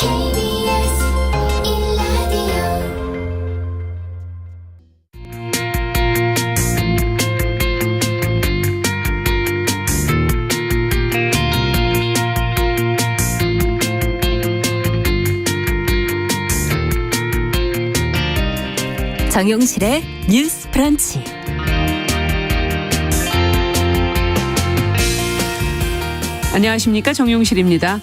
KBS 1라디오 정용실의 뉴스 브런치. 안녕하십니까, 정용실입니다.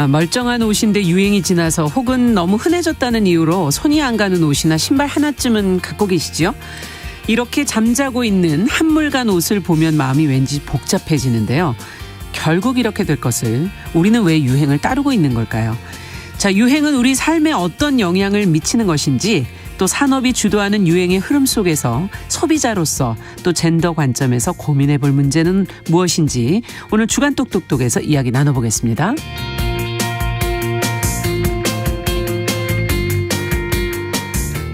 멀쩡한 옷인데 유행이 지나서 혹은 너무 흔해졌다는 이유로 손이 안 가는 옷이나 신발 하나쯤은 갖고 계시죠? 이렇게 잠자고 있는 한물간 옷을 보면 마음이 왠지 복잡해지는데요. 결국 이렇게 될 것을 우리는 왜 유행을 따르고 있는 걸까요? 자, 유행은 우리 삶에 어떤 영향을 미치는 것인지, 또 산업이 주도하는 유행의 흐름 속에서 소비자로서 또 젠더 관점에서 고민해 볼 문제는 무엇인지 오늘 주간 똑똑똑에서 이야기 나눠보겠습니다.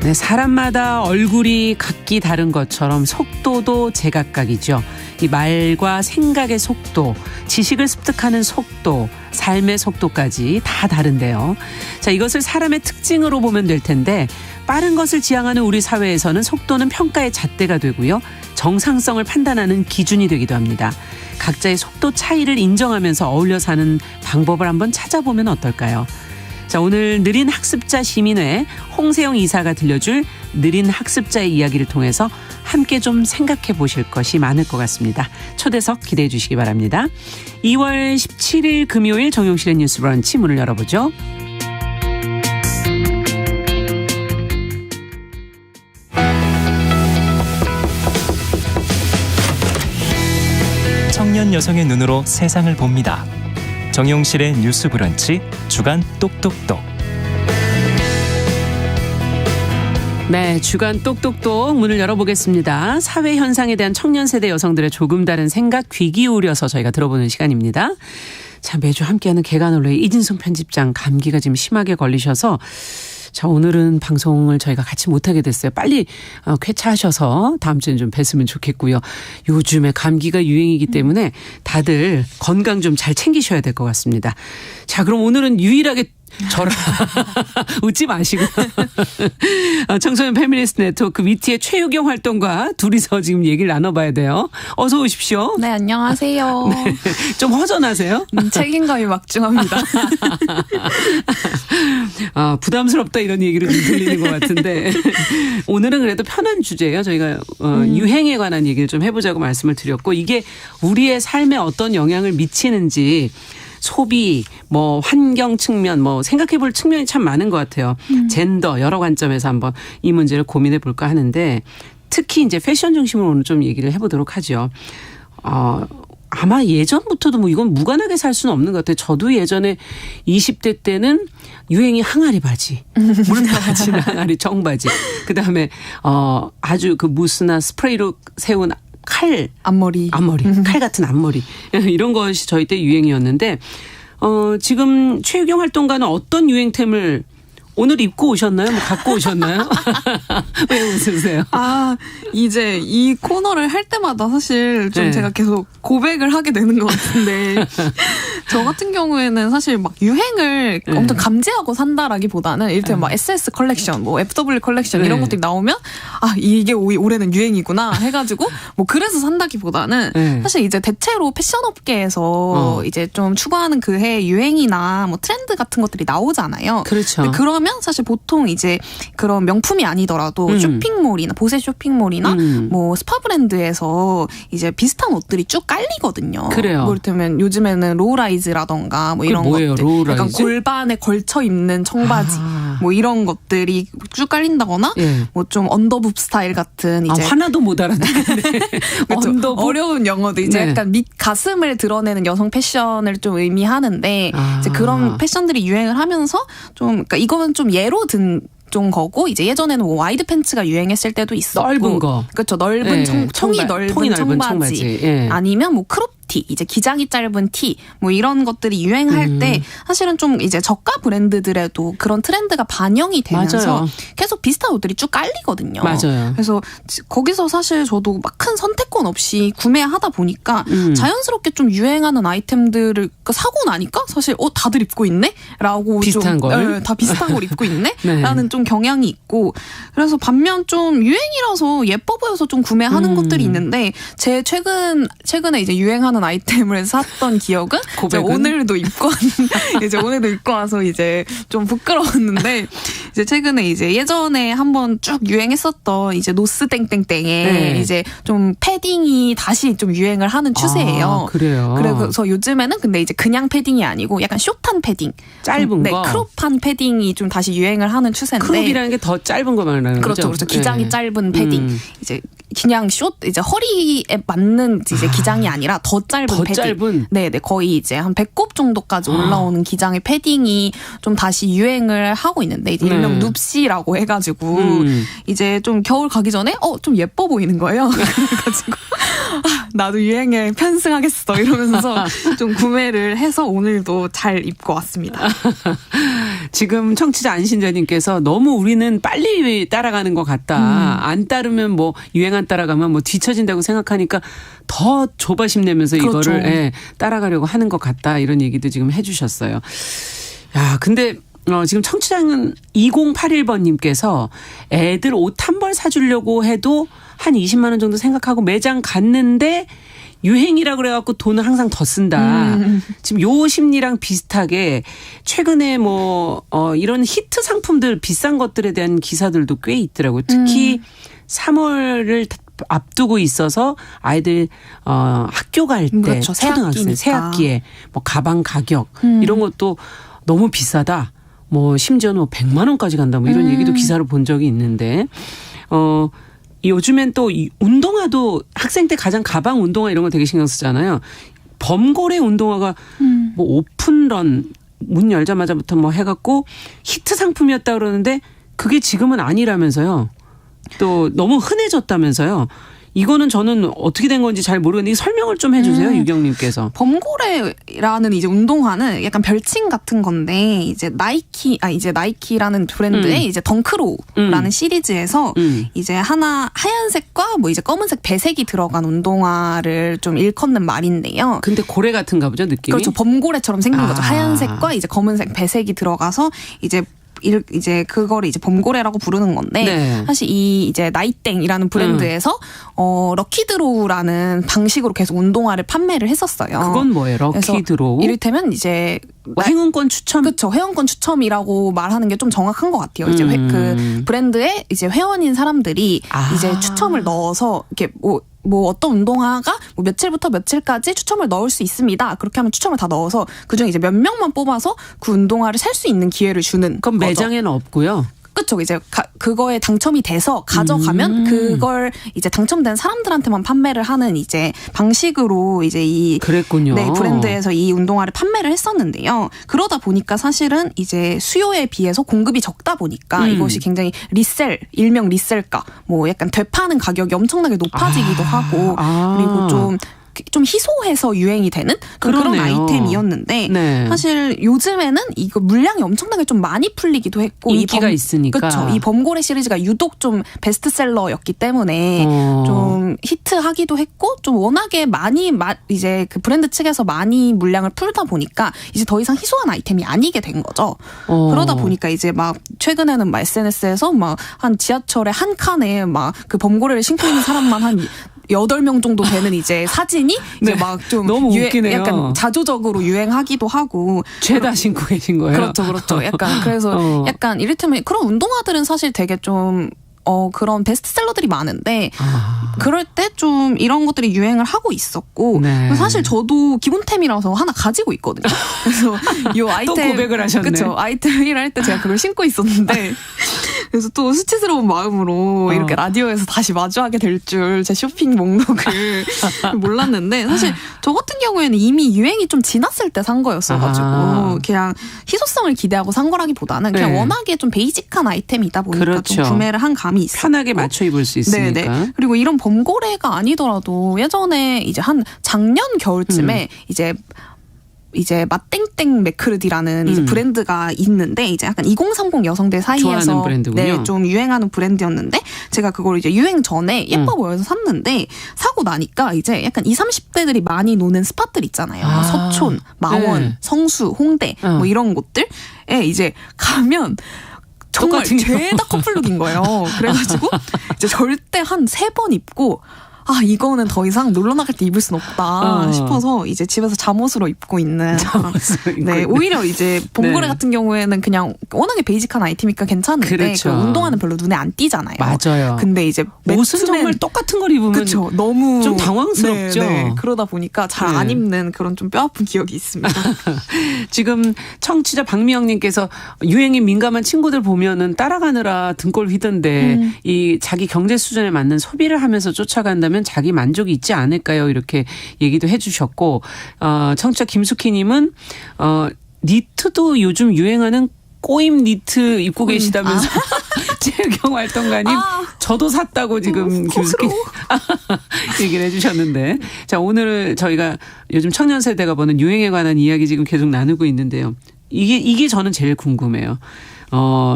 네, 사람마다 얼굴이 각기 다른 것처럼 속도도 제각각이죠. 이 말과 생각의 속도, 지식을 습득하는 속도, 삶의 속도까지 다 다른데요. 자, 이것을 사람의 특징으로 보면 될 텐데, 빠른 것을 지향하는 우리 사회에서는 속도는 평가의 잣대가 되고요. 정상성을 판단하는 기준이 되기도 합니다. 각자의 속도 차이를 인정하면서 어울려 사는 방법을 한번 찾아보면 어떨까요? 자, 오늘 느린 학습자 시민회 홍세영 이사가 들려줄 느린 학습자의 이야기를 통해서 함께 좀 생각해 보실 것이 많을 것 같습니다. 초대석 기대해 주시기 바랍니다. 2월 17일 금요일 정용실의 뉴스 브런치 문을 열어보죠. 청년 여성의 눈으로 세상을 봅니다. 정용실의 뉴스 브런치 주간 똑똑똑. 네, 주간 똑똑똑 문을 열어보겠습니다. 사회 현상에 대한 청년 세대 여성들의 조금 다른 생각, 귀 기울여서 저희가 들어보는 시간입니다. 자, 매주 함께하는 개관언론의 이진숙 편집장, 감기가 지금 심하게 걸리셔서 자, 오늘은 방송을 저희가 같이 못하게 됐어요. 빨리 쾌차하셔서 다음 주에는 좀 뵀으면 좋겠고요. 요즘에 감기가 유행이기 때문에 다들 건강 좀 잘 챙기셔야 될 것 같습니다. 자, 그럼 오늘은 유일하게 저랑 웃지 마시고 청소년 페미니스트 네트워크 위티의 최유경 활동가 둘이서 지금 얘기를 나눠봐야 돼요. 어서 오십시오. 네, 안녕하세요. 네, 좀 허전하세요? 책임감이 막중합니다. 부담스럽다 이런 얘기를 좀 들리는 것 같은데 오늘은 그래도 편한 주제예요. 저희가 유행에 관한 얘기를 좀 해보자고 말씀을 드렸고, 이게 우리의 삶에 어떤 영향을 미치는지 소비, 뭐 환경 측면, 뭐 생각해 볼 측면이 참 많은 것 같아요. 젠더 여러 관점에서 한번 이 문제를 고민해 볼까 하는데, 특히 이제 패션 중심으로 오늘 좀 얘기를 해보도록 하죠. 아마 예전부터도 뭐 이건 무관하게 살 수는 없는 것 같아요. 저도 예전에 20대 때는 유행이 항아리 바지, 물바지나 항아리 청바지, 그 다음에 아주 그 무스나 스프레이로 세운 앞머리, 칼 같은 앞머리, 이런 것이 저희 때 유행이었는데, 지금 최유경 활동가는 어떤 유행템을 오늘 입고 오셨나요? 뭐 갖고 오셨나요? 왜 웃으세요? 이제 이 코너를 할 때마다 사실 좀 네. 제가 계속 고백을 하게 되는 것 같은데, 저 같은 경우에는 사실 막 유행을 엄청 감지하고 산다라기보다는 이를테면 막 SS 컬렉션, 뭐 FW 컬렉션 이런 것들이 나오면 이게 올해는 유행이구나 해가지고 뭐 그래서 산다기보다는 사실 이제 대체로 패션 업계에서 이제 좀 추구하는 그 해 유행이나 뭐 트렌드 같은 것들이 나오잖아요. 그렇죠. 그러면 사실 보통 이제 그런 명품이 아니더라도 쇼핑몰이나 보세 쇼핑몰이나 뭐 스파 브랜드에서 이제 비슷한 옷들이 쭉 깔리거든요. 그래요. 뭐 이를테면 요즘에는 로우라이즈라던가 뭐 이런 뭐예요, 것들, 로우라이즈? 약간 골반에 걸쳐 입는 청바지, 뭐 이런 것들이 쭉 깔린다거나, 뭐 좀 언더붐 스타일 같은 이제 하나도 못 알아듣는데 언더붐? 어려운 영어도 이제 네. 약간 밑 가슴을 드러내는 여성 패션을 좀 의미하는데, 이제 그런 패션들이 유행을 하면서 좀, 그러니까 이거는 좀 예로 든 좀 거고, 이제 예전에는 뭐 와이드 팬츠가 유행했을 때도 있었고, 넓은 거, 그렇죠, 넓은 네. 통이 넓은 청바지, 예. 아니면 뭐 크롭 티, 이제 기장이 짧은 티, 뭐 이런 것들이 유행할 때 사실은 좀 이제 저가 브랜드들에도 그런 트렌드가 반영이 되면서 맞아요. 계속 비슷한 옷들이 쭉 깔리거든요. 맞아요. 그래서 거기서 사실 저도 막 큰 선택권 없이 구매하다 보니까 자연스럽게 좀 유행하는 아이템들을 사고 나니까 사실 다들 입고 있네? 라고 비슷한 좀, 걸? 네, 다 비슷한 걸 입고 있네? 네. 라는 좀 경향이 있고 그래서 반면 좀 유행이라서 예뻐 보여서 좀 구매하는 것들이 있는데 제 최근에 이제 유행하는 아이템을 샀던 기억은 이제 고백은? 오늘도 입고 이제 오늘도 입고 와서 이제 좀 부끄러웠는데 이제 최근에 이제 예전에 한번 쭉 유행했었던 이제 노스 땡땡땡에 네. 이제 좀 패딩이 다시 좀 유행을 하는 추세예요. 아, 그래요. 그래서 요즘에는 근데 이제 그냥 패딩이 아니고 약간 숏한 패딩, 짧은 네, 거. 크롭한 패딩이 좀 다시 유행을 하는 추세인데. 크롭이라는 게 더 짧은 거 말하는 그렇죠, 거죠? 그렇죠. 기장이 네. 짧은 패딩. 이제 그냥 이제 허리에 맞는 이제 기장이 아니라 더 짧은 더 패딩. 짧은? 네, 거의 이제 한 배꼽 정도까지 올라오는 기장의 패딩이 좀 다시 유행을 하고 있는데 이제 일명 네. 눕시라고 해가지고 이제 좀 겨울 가기 전에 좀 예뻐 보이는 거예요. 그래가지고 나도 유행에 편승하겠어 이러면서 좀 구매를 해서 오늘도 잘 입고 왔습니다. 지금 청취자 안신자님께서 너무 우리는 빨리 따라가는 것 같다. 안 따르면 뭐 유행 안 따라가면 뭐 뒤처진다고 생각하니까 더 조바심 내면서 그렇죠. 이거를 따라가려고 하는 것 같다. 이런 얘기도 지금 해주셨어요. 야, 근데 지금 청취자는 2081번님께서 애들 옷 한 벌 사주려고 해도 한 20만 원 정도 생각하고 매장 갔는데 유행이라 그래갖고 돈을 항상 더 쓴다. 지금 요 심리랑 비슷하게 최근에 이런 히트 상품들 비싼 것들에 대한 기사들도 꽤 있더라고요. 특히 3월을 앞두고 있어서 아이들 학교 갈 때 그렇죠. 초등학생 새 학기에 뭐 가방 가격 이런 것도 너무 비싸다. 심지어는 100만 원까지 간다. 이런 얘기도 기사로 본 적이 있는데 요즘엔 또 운동화도 학생 때 가장 가방 운동화 이런 거 되게 신경 쓰잖아요. 범고래 운동화가 오픈런 문 열자마자부터 해갖고 히트 상품이었다 그러는데 그게 지금은 아니라면서요. 또 너무 흔해졌다면서요. 이거는 저는 어떻게 된 건지 잘 모르겠는데 설명을 좀 해주세요, 유경님께서. 범고래라는 이제 운동화는 약간 별칭 같은 건데 이제 나이키라는 브랜드의 이제 덩크로우라는 시리즈에서 이제 하나 하얀색과 이제 검은색 배색이 들어간 운동화를 좀 일컫는 말인데요. 근데 고래 같은가 보죠, 느낌이? 그렇죠. 범고래처럼 생긴 거죠. 하얀색과 이제 검은색 배색이 들어가서 이제 그거를 이제 범고래라고 부르는 건데 네. 사실 이 이제 나이땡이라는 브랜드에서 럭키드로우라는 방식으로 계속 운동화를 판매를 했었어요. 그건 뭐예요? 럭키드로우? 이를테면 이제 행운권 추첨? 그렇죠. 회원권 추첨이라고 말하는 게 좀 정확한 것 같아요. 이제 그 브랜드에 이제 회원인 사람들이 이제 추첨을 넣어서 이렇게 어떤 운동화가 며칠부터 며칠까지 추첨을 넣을 수 있습니다. 그렇게 하면 추첨을 다 넣어서 그중에 이제 몇 명만 뽑아서 그 운동화를 살 수 있는 기회를 주는 그럼 거죠. 매장에는 없고요. 그렇죠. 이제 그거에 당첨이 돼서 가져가면 그걸 이제 당첨된 사람들한테만 판매를 하는 이제 방식으로 이제 그랬군요. 네, 브랜드에서 이 운동화를 판매를 했었는데요. 그러다 보니까 사실은 이제 수요에 비해서 공급이 적다 보니까 이것이 굉장히 일명 리셀가, 약간 되파는 가격이 엄청나게 높아지기도 하고 그리고 좀 희소해서 유행이 되는 그런 아이템이었는데 네. 사실 요즘에는 이거 물량이 엄청나게 좀 많이 풀리기도 했고 인기가 있으니까 그렇죠. 이 범고래 시리즈가 유독 좀 베스트셀러였기 때문에 좀 히트하기도 했고 좀 워낙에 많이 이제 그 브랜드 측에서 많이 물량을 풀다 보니까 이제 더 이상 희소한 아이템이 아니게 된 거죠. 그러다 보니까 이제 최근에는 SNS에서 한 지하철의 한 칸에 그 범고래를 신고 있는 사람만 한 8명 정도 되는 이제 사진이 이제 좀 너무 웃기네요. 약간 자조적으로 유행하기도 하고 죄다 신고 계신 거예요. 그렇죠. 약간 그래서 약간 이를테면 그런 운동화들은 사실 되게 좀 그런 베스트셀러들이 많은데 그럴 때 좀 이런 것들이 유행을 하고 있었고 네. 사실 저도 기본템이라서 하나 가지고 있거든요. 그래서 이 아이템 또 고백을 하셨네. 그렇죠. 아이템 1할 때 제가 그걸 신고 있었는데 그래서 또 수치스러운 마음으로 이렇게 라디오에서 다시 마주하게 될 줄 제 쇼핑 목록을 몰랐는데 사실 저 같은 경우에는 이미 유행이 좀 지났을 때 산 거였어가지고 그냥 희소성을 기대하고 산 거라기보다는 그냥 네. 워낙에 좀 베이직한 아이템이다 보니까 그렇죠. 좀 구매를 한 감이 있어요. 편하게 맞춰 입을 수 있으니까. 네네. 그리고 이런 범고래가 아니더라도 예전에 이제 한 작년 겨울쯤에 이제 맛땡땡 매크르디라는 이제 브랜드가 있는데 이제 약간 2030 여성들 좋아하는 사이에서 브랜드군요. 네, 좀 유행하는 브랜드였는데 제가 그걸 이제 유행 전에 예뻐 보여서 샀는데 사고 나니까 이제 약간 20, 30대들이 많이 노는 스팟들 있잖아요. 뭐 서촌, 마원, 네. 성수, 홍대 뭐 이런 곳들에 이제 가면 정말 똑같은 죄다 커플룩인 거예요. 그래가지고 이제 절대 한 3번 입고 아 이거는 더 이상 놀러 나갈 때 입을 순 없다 싶어서 이제 집에서 잠옷으로 입고 있는 네 오히려 이제 봉고래 네. 같은 경우에는 그냥 워낙에 베이직한 아이템이니까 괜찮은데 그렇죠. 그 운동화는 별로 눈에 안 띄잖아요. 맞아요. 근데 이제 옷은 정말 똑같은 걸 입으면 그렇죠. 너무 좀 당황스럽죠. 네. 그러다 보니까 잘 안 네. 입는 그런 좀 뼈아픈 기억이 있습니다. 지금 청취자 박미영님께서 유행에 민감한 친구들 보면은 따라가느라 등골 휘던데 이 자기 경제 수준에 맞는 소비를 하면서 쫓아간다면 자기 만족이 있지 않을까요? 이렇게 얘기도 해주셨고 청취자 김숙희님은 니트도 요즘 유행하는 꼬임 니트 입고 계시다면서 재경 활동가님 저도 샀다고 지금 김숙희 얘기를 해주셨는데 자 오늘 저희가 요즘 청년 세대가 보는 유행에 관한 이야기 지금 계속 나누고 있는데요. 이게 저는 제일 궁금해요.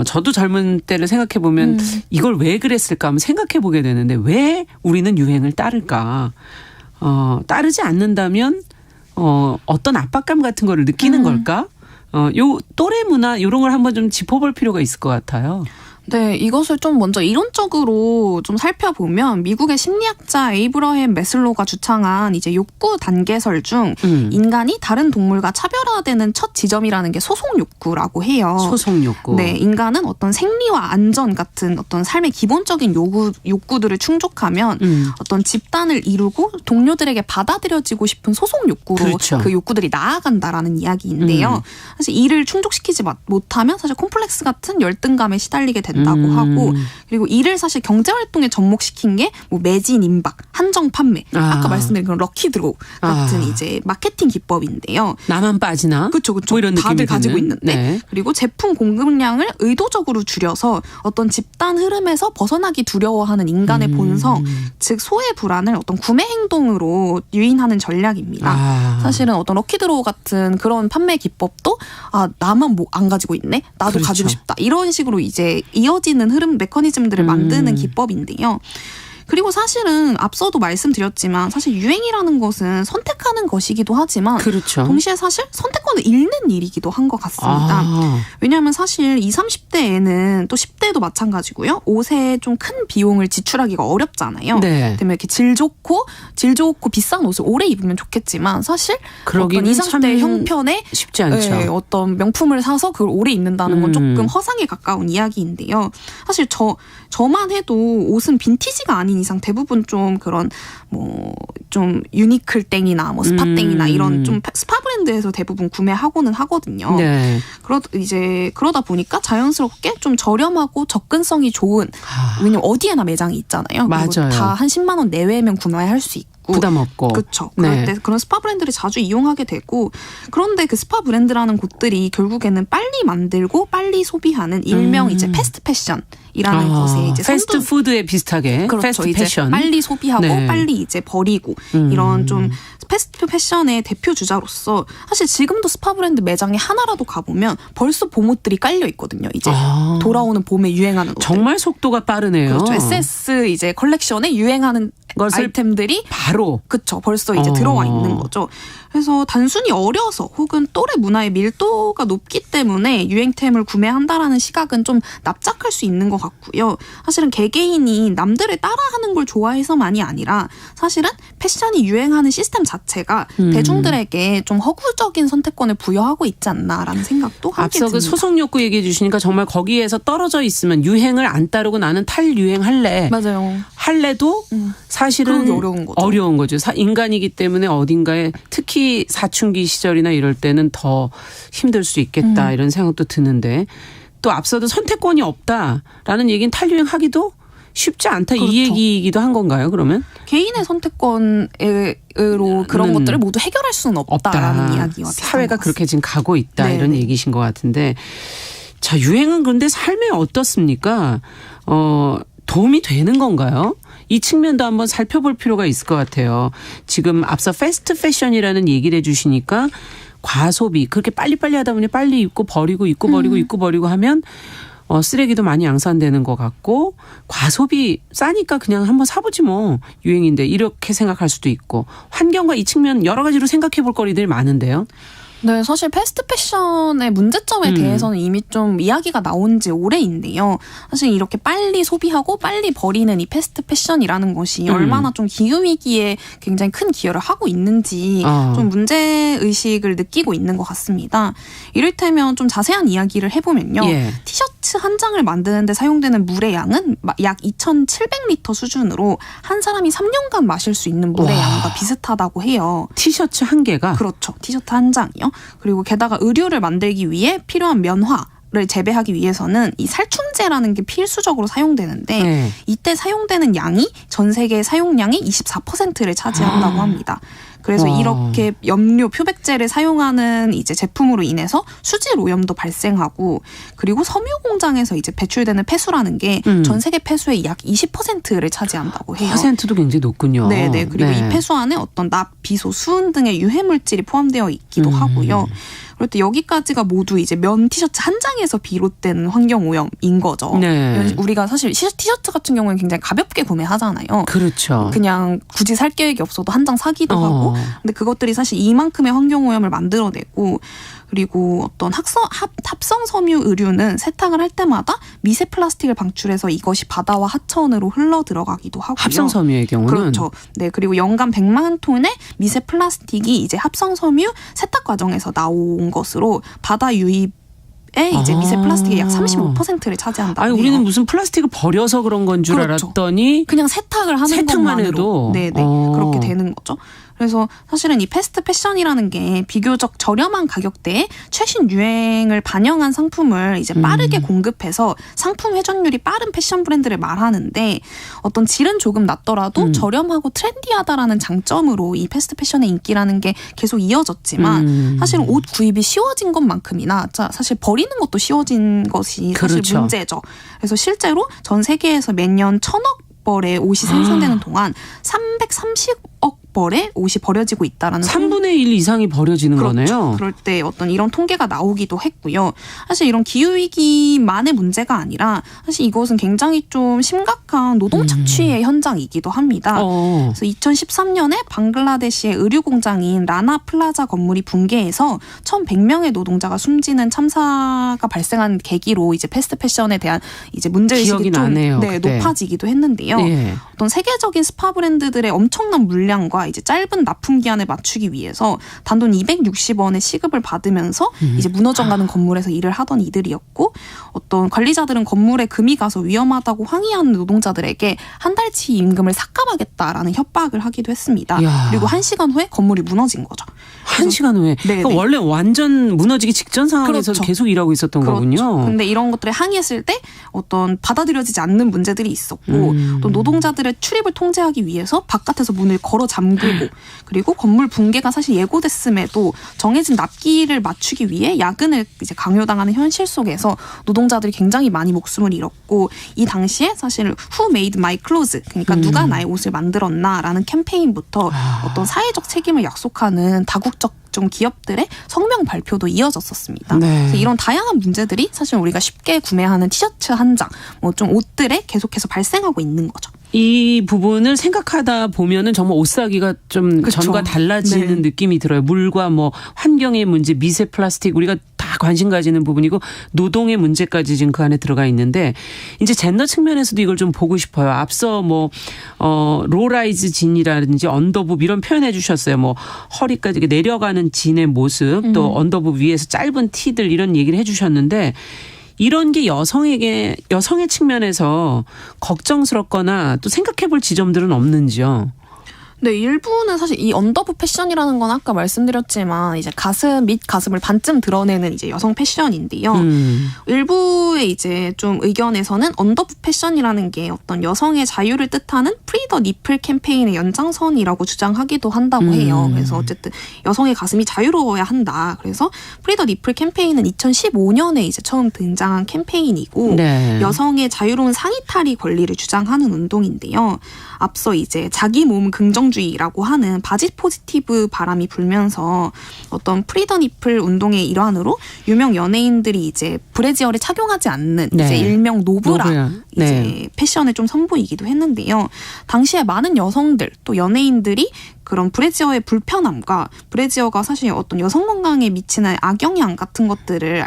저도 젊은 때를 생각해 보면 이걸 왜 그랬을까 하면 생각해 보게 되는데 왜 우리는 유행을 따를까? 따르지 않는다면 어떤 압박감 같은 거를 느끼는 걸까? 요 또래 문화 이런 걸 한번 좀 짚어볼 필요가 있을 것 같아요. 네, 이것을 좀 먼저 이론적으로 좀 살펴보면 미국의 심리학자 에이브러햄 매슬로가 주창한 이제 욕구 단계설 중 인간이 다른 동물과 차별화되는 첫 지점이라는 게 소속 욕구라고 해요. 소속 욕구. 네, 인간은 어떤 생리와 안전 같은 어떤 삶의 기본적인 욕구들을 충족하면 어떤 집단을 이루고 동료들에게 받아들여지고 싶은 소속 욕구로 그렇죠. 그 욕구들이 나아간다라는 이야기인데요. 사실 이를 충족시키지 못하면 사실 콤플렉스 같은 열등감에 시달리게 된다고 하고 그리고 이를 사실 경제활동에 접목시킨 게 뭐 매진 임박, 한정 판매 아까 말씀드린 그런 럭키드로우 같은 이제 마케팅 기법인데요. 나만 빠지나? 그렇죠. 뭐 이런 다들 느낌이 가지고 드는. 있는데 네. 그리고 제품 공급량을 의도적으로 줄여서 어떤 집단 흐름에서 벗어나기 두려워하는 인간의 본성, 즉 소외 불안을 어떤 구매 행동으로 유인하는 전략입니다. 사실은 어떤 럭키드로우 같은 그런 판매 기법도 나만 뭐 안 가지고 있네, 나도 그렇죠. 가지고 싶다 이런 식으로 이제 이어지는 흐름 메커니즘들을 만드는 기법인데요. 그리고 사실은 앞서도 말씀드렸지만 사실 유행이라는 것은 선택하는 것이기도 하지만 그렇죠. 동시에 사실 선택권을 잃는 일이기도 한 것 같습니다. 왜냐하면 사실 20, 30대에는 또 10대도 마찬가지고요. 옷에 좀 큰 비용을 지출하기가 어렵잖아요. 네. 때문에 이렇게 질 좋고 비싼 옷을 오래 입으면 좋겠지만 사실 그러기는 어떤 20, 30대 참 형편에 쉽지 않죠. 네, 어떤 명품을 사서 그걸 오래 입는다는 건 조금 허상에 가까운 이야기인데요. 사실 저만 해도 옷은 빈티지가 아닌 이상 대부분 좀 그런 뭐 좀 유니클 땡이나 뭐 스파 땡이나 이런 좀 스파 브랜드에서 대부분 구매하고는 하거든요. 네. 그러다 보니까 자연스럽게 좀 저렴하고 접근성이 좋은 왜냐면 어디에나 매장이 있잖아요. 맞아요. 다 한 10만 원 내외면 구매할 수 있고. 부담 없고. 그렇죠. 그럴 네. 때 그런 스파 브랜드를 자주 이용하게 되고 그런데 그 스파 브랜드라는 곳들이 결국에는 빨리 만들고 빨리 소비하는 일명 이제 패스트 패션이라는 것에 이제 패스트 푸드에 비슷하게 그렇죠. 패스트 이제 패션. 빨리 소비하고 네. 빨리 이제 버리고 이런 좀 패스트 패션의 대표 주자로서 사실 지금도 스파 브랜드 매장에 하나라도 가보면 벌써 봄옷들이 깔려 있거든요. 이제 돌아오는 봄에 유행하는 옷들. 정말 속도가 빠르네요. 그렇죠. SS 이제 컬렉션에 유행하는 것을 아이템들이 바로 그쵸. 벌써 이제 들어와 있는 거죠. 그래서 단순히 어려서 혹은 또래 문화의 밀도가 높기 때문에 유행템을 구매한다라는 시각은 좀 납작할 수 있는 것 같고요. 사실은 개개인이 남들을 따라하는 걸 좋아해서만이 아니라 사실은 패션이 유행하는 시스템 자체가 대중들에게 좀 허구적인 선택권을 부여하고 있지 않나라는 생각도 함께 앞서 그 듭니다. 소속 욕구 얘기해 주시니까 정말 거기에서 떨어져 있으면 유행을 안 따르고 나는 탈유행 할래. 맞아요. 할래도 사실은 그러기 어려운 거죠. 어려운 거죠. 인간이기 때문에 어딘가에 특히 사춘기 시절이나 이럴 때는 더 힘들 수 있겠다 이런 생각도 드는데 또 앞서도 선택권이 없다라는 얘기는 탈유행하기도 쉽지 않다 그렇죠. 이 얘기이기도 한 건가요? 그러면 개인의 선택권으로 그런 것들을 모두 해결할 수는 없다라는 이야기와 비슷한 사회가 것 그렇게 지금 가고 있다 네, 이런 네. 얘기신 것 같은데 자 유행은 그런데 삶에 어떻습니까? 도움이 되는 건가요? 이 측면도 한번 살펴볼 필요가 있을 것 같아요. 지금 앞서 패스트 패션이라는 얘기를 해주시니까 과소비 그렇게 빨리빨리 하다 보니 빨리 입고 버리고 입고 버리고 입고 버리고 하면 쓰레기도 많이 양산되는 것 같고 과소비 싸니까 그냥 한번 사보지 뭐 유행인데 이렇게 생각할 수도 있고 환경과 이 측면 여러 가지로 생각해 볼 거리들이 많은데요. 네, 사실 패스트 패션의 문제점에 대해서는 이미 좀 이야기가 나온 지 오래인데요. 사실 이렇게 빨리 소비하고 빨리 버리는 이 패스트 패션이라는 것이 얼마나 좀 기후위기에 굉장히 큰 기여를 하고 있는지 좀 문제의식을 느끼고 있는 것 같습니다. 이를테면 좀 자세한 이야기를 해보면요. 예. 티셔츠 한 장을 만드는데 사용되는 물의 양은 약 2,700리터 수준으로 한 사람이 3년간 마실 수 있는 물의 와. 양과 비슷하다고 해요. 티셔츠 한 개가 그렇죠. 티셔츠 한 장이요. 그리고 게다가 의류를 만들기 위해 필요한 면화를 재배하기 위해서는 이 살충제라는 게 필수적으로 사용되는데 네. 이때 사용되는 양이 전 세계 사용량의 24%를 차지한다고 합니다. 그래서 와. 이렇게 염료 표백제를 사용하는 이제 제품으로 인해서 수질 오염도 발생하고 그리고 섬유 공장에서 이제 배출되는 폐수라는 게 전 세계 폐수의 약 20%를 차지한다고 해요. 퍼센트도 굉장히 높군요. 네네. 그리고 네. 이 폐수 안에 어떤 납, 비소, 수은 등의 유해 물질이 포함되어 있기도 하고요. 그럴 때 여기까지가 모두 이제 면 티셔츠 한 장에서 비롯된 환경 오염인 거죠. 네. 우리가 사실 티셔츠 같은 경우는 굉장히 가볍게 구매하잖아요. 그렇죠. 그냥 굳이 살 계획이 없어도 한 장 사기도 하고. 근데 그것들이 사실 이만큼의 환경 오염을 만들어내고 그리고 어떤 합성 섬유 의류는 세탁을 할 때마다 미세 플라스틱을 방출해서 이것이 바다와 하천으로 흘러 들어가기도 하고요. 합성 섬유의 경우는 그렇죠. 네, 그리고 연간 100만 톤의 미세 플라스틱이 이제 합성 섬유 세탁 과정에서 나온 것으로 바다 유입 이제 미세 플라스틱의 약 35%를 차지한다고 아니 해요. 우리는 무슨 플라스틱을 버려서 그런 건 줄 그렇죠. 알았더니 그냥 세탁을 하는 세탁만 것만으로 해도 네네 그렇게 되는 거죠. 그래서 사실은 이 패스트 패션이라는 게 비교적 저렴한 가격대에 최신 유행을 반영한 상품을 이제 빠르게 공급해서 상품 회전율이 빠른 패션 브랜드를 말하는데 어떤 질은 조금 낮더라도 저렴하고 트렌디하다라는 장점으로 이 패스트 패션의 인기라는 게 계속 이어졌지만 사실은 옷 구입이 쉬워진 것만큼이나 사실 버리는 것도 쉬워진 것이 사실 그렇죠. 문제죠. 그래서 실제로 전 세계에서 매년 1,000억 벌의 옷이 생산되는 동안 330억 벌의 옷이 버려지고 있다라는 3분의 1 이상이 버려지는 그렇죠. 거네요. 그럴 때 어떤 이런 통계가 나오기도 했고요. 사실 이런 기후위기만의 문제가 아니라 사실 이것은 굉장히 좀 심각한 노동 착취의 현장이기도 합니다. 그래서 2013년에 방글라데시의 의류 공장인 라나 플라자 건물이 붕괴해서 1,100명의 노동자가 숨지는 참사가 발생한 계기로 이제 패스트 패션에 대한 이제 문제의식이 기억이 좀 나네요, 그때. 높아지기도 했는데요. 예. 어떤 세계적인 스파 브랜드들의 엄청난 물량과 이제 짧은 납품 기한을 맞추기 위해서 단돈 260원의 시급을 받으면서 이제 무너져가는 건물에서 일을 하던 이들이었고 어떤 관리자들은 건물에 금이 가서 위험하다고 항의하는 노동자들에게 한 달치 임금을 삭감하겠다라는 협박을 하기도 했습니다. 이야. 그리고 1시간 후에 건물이 무너진 거죠. 1시간 후에. 그러니까 네. 원래 완전 무너지기 직전 상황에서 그렇죠. 계속 일하고 있었던 그렇죠. 거군요. 근데 이런 것들을 항의했을 때 어떤 받아들여지지 않는 문제들이 있었고 또 노동자들의 출입을 통제하기 위해서 바깥에서 문을 걸어 잠그고 그리고 건물 붕괴가 사실 예고됐음에도 정해진 납기를 맞추기 위해 야근을 이제 강요당하는 현실 속에서 노동자들이 굉장히 많이 목숨을 잃었고 이 당시에 사실 Who made my clothes? 그러니까 누가 나의 옷을 만들었나라는 캠페인부터 어떤 사회적 책임을 약속하는 다국적 좀 기업들의 성명 발표도 이어졌었습니다. 네. 그래서 이런 다양한 문제들이 사실 우리가 쉽게 구매하는 티셔츠 한 장, 뭐 좀 옷들에 계속해서 발생하고 있는 거죠. 이 부분을 생각하다 보면은 정말 옷 사기가 좀 그쵸. 전과 달라지는 네. 느낌이 들어요. 물과 뭐 환경의 문제, 미세 플라스틱 우리가 다 관심 가지는 부분이고 노동의 문제까지 지금 그 안에 들어가 있는데 이제 젠더 측면에서도 이걸 좀 보고 싶어요. 앞서 뭐 로라이즈 진이라든지 언더부브 이런 표현해 주셨어요. 뭐 허리까지 이렇게 내려가는 진의 모습 또 언더부브 위에서 짧은 티들 이런 얘기를 해 주셨는데 이런 게 여성의 측면에서 걱정스럽거나 또 생각해 볼 지점들은 없는지요? 네, 일부는 사실 이 언더부 패션이라는 건 아까 말씀드렸지만 이제 가슴 및 가슴을 반쯤 드러내는 이제 여성 패션인데요. 일부의 이제 좀 의견에서는 언더부 패션이라는 게 어떤 여성의 자유를 뜻하는 프리 더 니플 캠페인의 연장선이라고 주장하기도 한다고 해요. 그래서 어쨌든 여성의 가슴이 자유로워야 한다. 그래서 프리 더 니플 캠페인은 2015년에 이제 처음 등장한 캠페인이고 네. 여성의 자유로운 상의탈의 권리를 주장하는 운동인데요. 앞서 이제 자기 몸 긍정주의라고 하는 바디 포지티브 바람이 불면서 어떤 프리 더 니플 운동의 일환으로 유명 연예인들이 이제 브래지어를 착용하지 않는 네. 이제 일명 노브라 노브라. 이제 네. 패션을 좀 선보이기도 했는데요. 당시에 많은 여성들 또 연예인들이 그런 브래지어의 불편함과 브래지어가 사실 어떤 여성 건강에 미치는 악영향 같은 것들을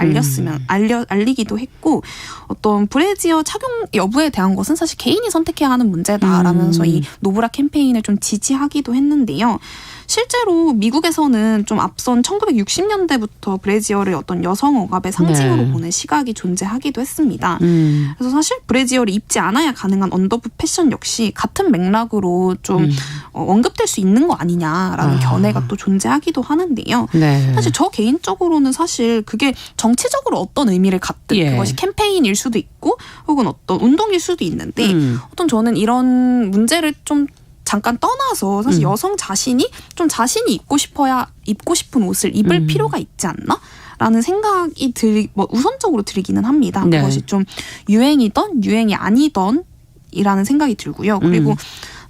알리기도 했고 어떤 브래지어 착용 여부에 대한 것은 사실 개인이 선택해야 하는 문제다라면서 이 노브라 캠페인을 좀 지지하기도 했는데요. 실제로 미국에서는 좀 앞선 1960년대부터 브래지어를 어떤 여성 억압의 상징으로 네. 보는 시각이 존재하기도 했습니다. 그래서 사실 브래지어를 입지 않아야 가능한 언더부 패션 역시 같은 맥락으로 좀 언급될 수 있는 거 아니냐라는 견해가 또 존재하기도 하는데요. 네. 사실 저 개인적으로는 사실 그게 정치적으로 어떤 의미를 갖든 예. 그것이 캠페인일 수도 있고 혹은 어떤 운동일 수도 있는데 어떤 저는 이런 문제를 좀 잠깐 떠나서 사실 여성 자신이 좀 자신이 입고 싶은 옷을 입을 필요가 있지 않나? 라는 생각이 우선적으로 들기는 합니다. 네. 그것이 좀 유행이던 유행이 아니던 이라는 생각이 들고요. 그리고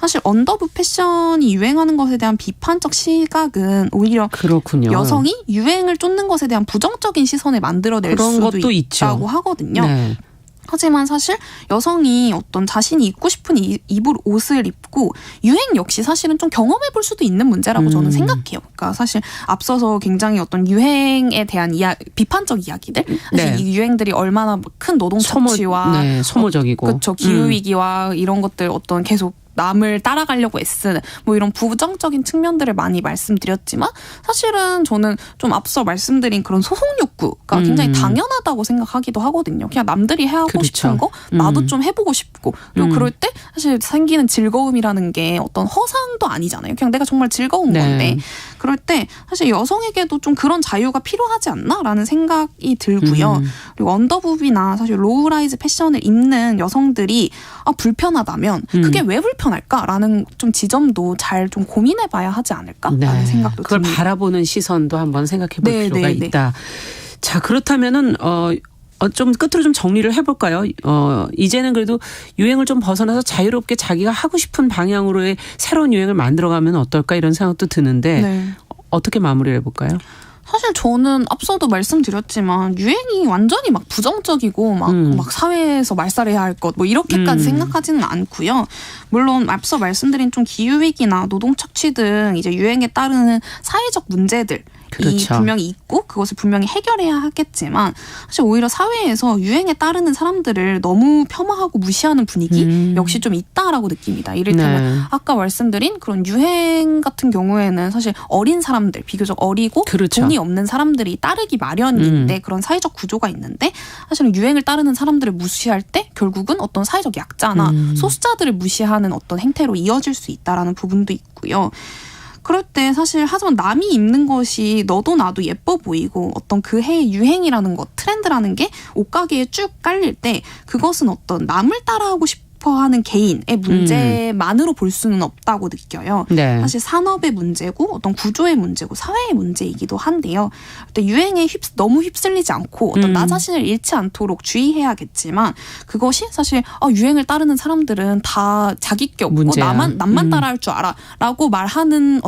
사실 언더부 패션이 유행하는 것에 대한 비판적 시각은 오히려 그렇군요. 여성이 유행을 쫓는 것에 대한 부정적인 시선을 만들어낼 그런 수도 것도 있다고 있죠. 하거든요. 네. 하지만 사실 여성이 어떤 자신이 입고 싶은 입을 옷을 입고 유행 역시 사실은 좀 경험해 볼 수도 있는 문제라고 저는 생각해요. 그러니까 사실 앞서서 굉장히 어떤 유행에 대한 비판적 이야기들 사실 네. 이 유행들이 얼마나 큰 노동 착취와 소모적이고 그렇죠. 기후위기와 이런 것들 어떤 계속 남을 따라가려고 애쓰는 뭐 이런 부정적인 측면들을 많이 말씀드렸지만 사실은 저는 좀 앞서 말씀드린 그런 소송 욕구가 굉장히 당연하다고 생각하기도 하거든요. 그냥 남들이 해하고 그렇죠. 싶은 거 나도 좀 해보고 싶고 그리고 그럴 때 사실 생기는 즐거움이라는 게 어떤 허상도 아니잖아요. 그냥 내가 정말 즐거운 네. 건데 그럴 때 사실 여성에게도 좀 그런 자유가 필요하지 않나라는 생각이 들고요. 그리고 언더부비나 사실 로우라이즈 패션을 입는 여성들이 불편하다면 그게 왜 불편할까라는 좀 지점도 잘 좀 고민해봐야 하지 않을까라는 생각도 그걸 듭니다. 바라보는 시선도 한번 생각해볼 네, 필요가 네, 있다. 자, 그렇다면은 좀 끝으로 좀 정리를 해볼까요? 이제는 그래도 유행을 좀 벗어나서 자유롭게 자기가 하고 싶은 방향으로의 새로운 유행을 만들어가면 어떨까 이런 생각도 드는데 네. 어떻게 마무리를 해볼까요? 사실 저는 앞서도 말씀드렸지만 유행이 완전히 막 부정적이고 막 사회에서 말살해야 할 것 뭐 이렇게까지 생각하지는 않고요. 물론 앞서 말씀드린 좀 기후위기나 노동 착취 등 이제 유행에 따르는 사회적 문제들 이 분명히 있고 그것을 분명히 해결해야 하겠지만 사실 오히려 사회에서 유행에 따르는 사람들을 너무 폄하하고 무시하는 분위기 역시 좀 있다라고 느낍니다. 이를테면 아까 말씀드린 그런 유행 같은 경우에는 사실 어린 사람들 비교적 어리고 돈이 없는 사람들이 따르기 마련인데 그런 사회적 구조가 있는데 사실은 유행을 따르는 사람들을 무시할 때 결국은 어떤 사회적 약자나 소수자들을 무시하는 어떤 행태로 이어질 수 있다라는 부분도 있고요. 그럴 때 사실 하지만 남이 입는 것이 너도 나도 예뻐 보이고 어떤 그 해의 유행이라는 것, 트렌드라는 게 옷가게에 쭉 깔릴 때 그것은 어떤 남을 따라하고 싶어하는 개인의 문제만으로 볼 수는 없다고 느껴요. 네. 사실 산업의 문제고 어떤 구조의 문제고 사회의 문제이기도 한데요. 그때 유행에 너무 휩쓸리지 않고 어떤 나 자신을 잃지 않도록 주의해야겠지만 그것이 사실 유행을 따르는 사람들은 다 자기 게 없고 남만 따라할 줄 알아라고 말하는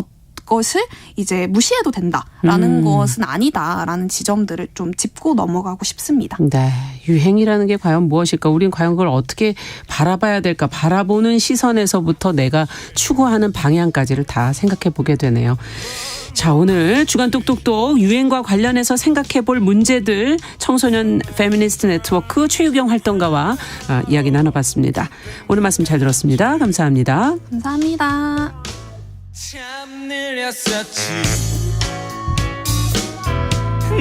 것을 이제 무시해도 된다라는 것은 아니다라는 지점들을 좀 짚고 넘어가고 싶습니다. 네, 유행이라는 게 과연 무엇일까? 우린 과연 그걸 어떻게 바라봐야 될까? 바라보는 시선에서부터 내가 추구하는 방향까지를 다 생각해 보게 되네요. 자, 오늘 주간 똑똑똑 유행과 관련해서 생각해 볼 문제들 청소년 페미니스트 네트워크 최유경 활동가와 이야기 나눠봤습니다. 오늘 말씀 잘 들었습니다. 감사합니다. 감사합니다. 참 느렸었지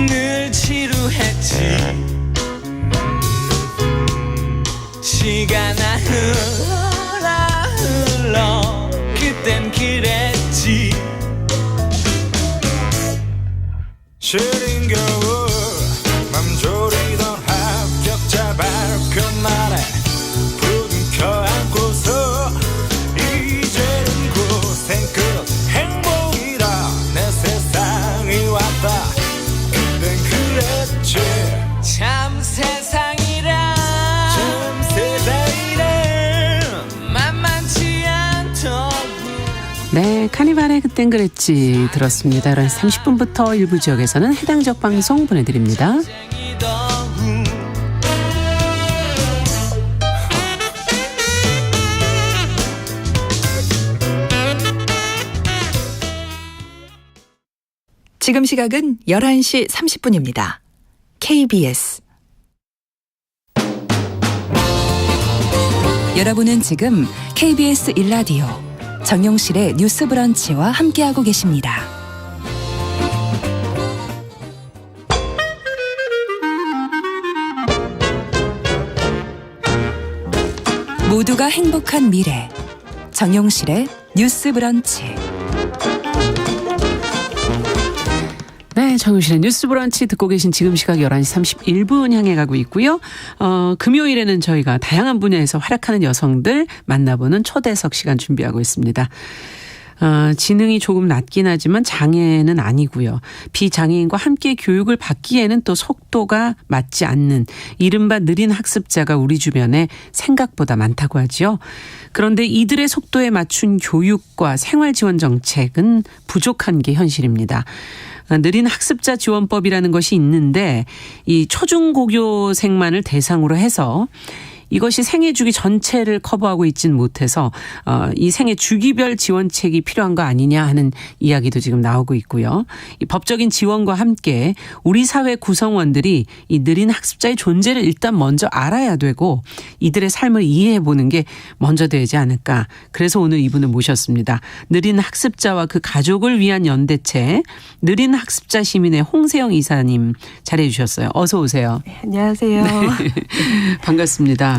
늘 지루했지 시간 흘러 그땐 그랬지 시린 겨울 맘 졸이던 합격자 발표 날에 부둥 켜안고서 이제는 고생 끝 행복이다 내 세상이 왔다 그땐 그랬지 참 세상이란 만만치 않더군 네, 카니발의 그땐 그랬지 들었습니다. 11시 30분부터 일부 지역에서는 해당 지역 방송 보내드립니다. 지금 시각은 11시 30분입니다. KBS 여러분은 지금 KBS 1라디오 정용실의 뉴스 브런치와 함께하고 계십니다. 모두가 행복한 미래 정용실의 뉴스 브런치. 네, 정유실의 뉴스 브런치 듣고 계신 지금 시각 11시 31분 향해 가고 있고요. 금요일에는 저희가 다양한 분야에서 활약하는 여성들 만나보는 초대석 시간 준비하고 있습니다. 지능이 조금 낮긴 하지만 장애는 아니고요. 비장애인과 함께 교육을 받기에는 또 속도가 맞지 않는 이른바 느린 학습자가 우리 주변에 생각보다 많다고 하죠. 그런데 이들의 속도에 맞춘 교육과 생활 지원 정책은 부족한 게 현실입니다. 느린 학습자 지원법이라는 것이 있는데 이 초중고교생만을 대상으로 해서 이것이 생애 주기 전체를 커버하고 있지는 못해서 이 생애 주기별 지원책이 필요한 거 아니냐 하는 이야기도 지금 나오고 있고요. 이 법적인 지원과 함께 우리 사회 구성원들이 이 느린 학습자의 존재를 일단 먼저 알아야 되고 이들의 삶을 이해해 보는 게 먼저 되지 않을까. 그래서 오늘 이분을 모셨습니다. 느린 학습자와 그 가족을 위한 연대체 느린 학습자 시민의 홍세영 이사님 자리해 주셨어요. 어서 오세요. 네, 안녕하세요. 네. 반갑습니다.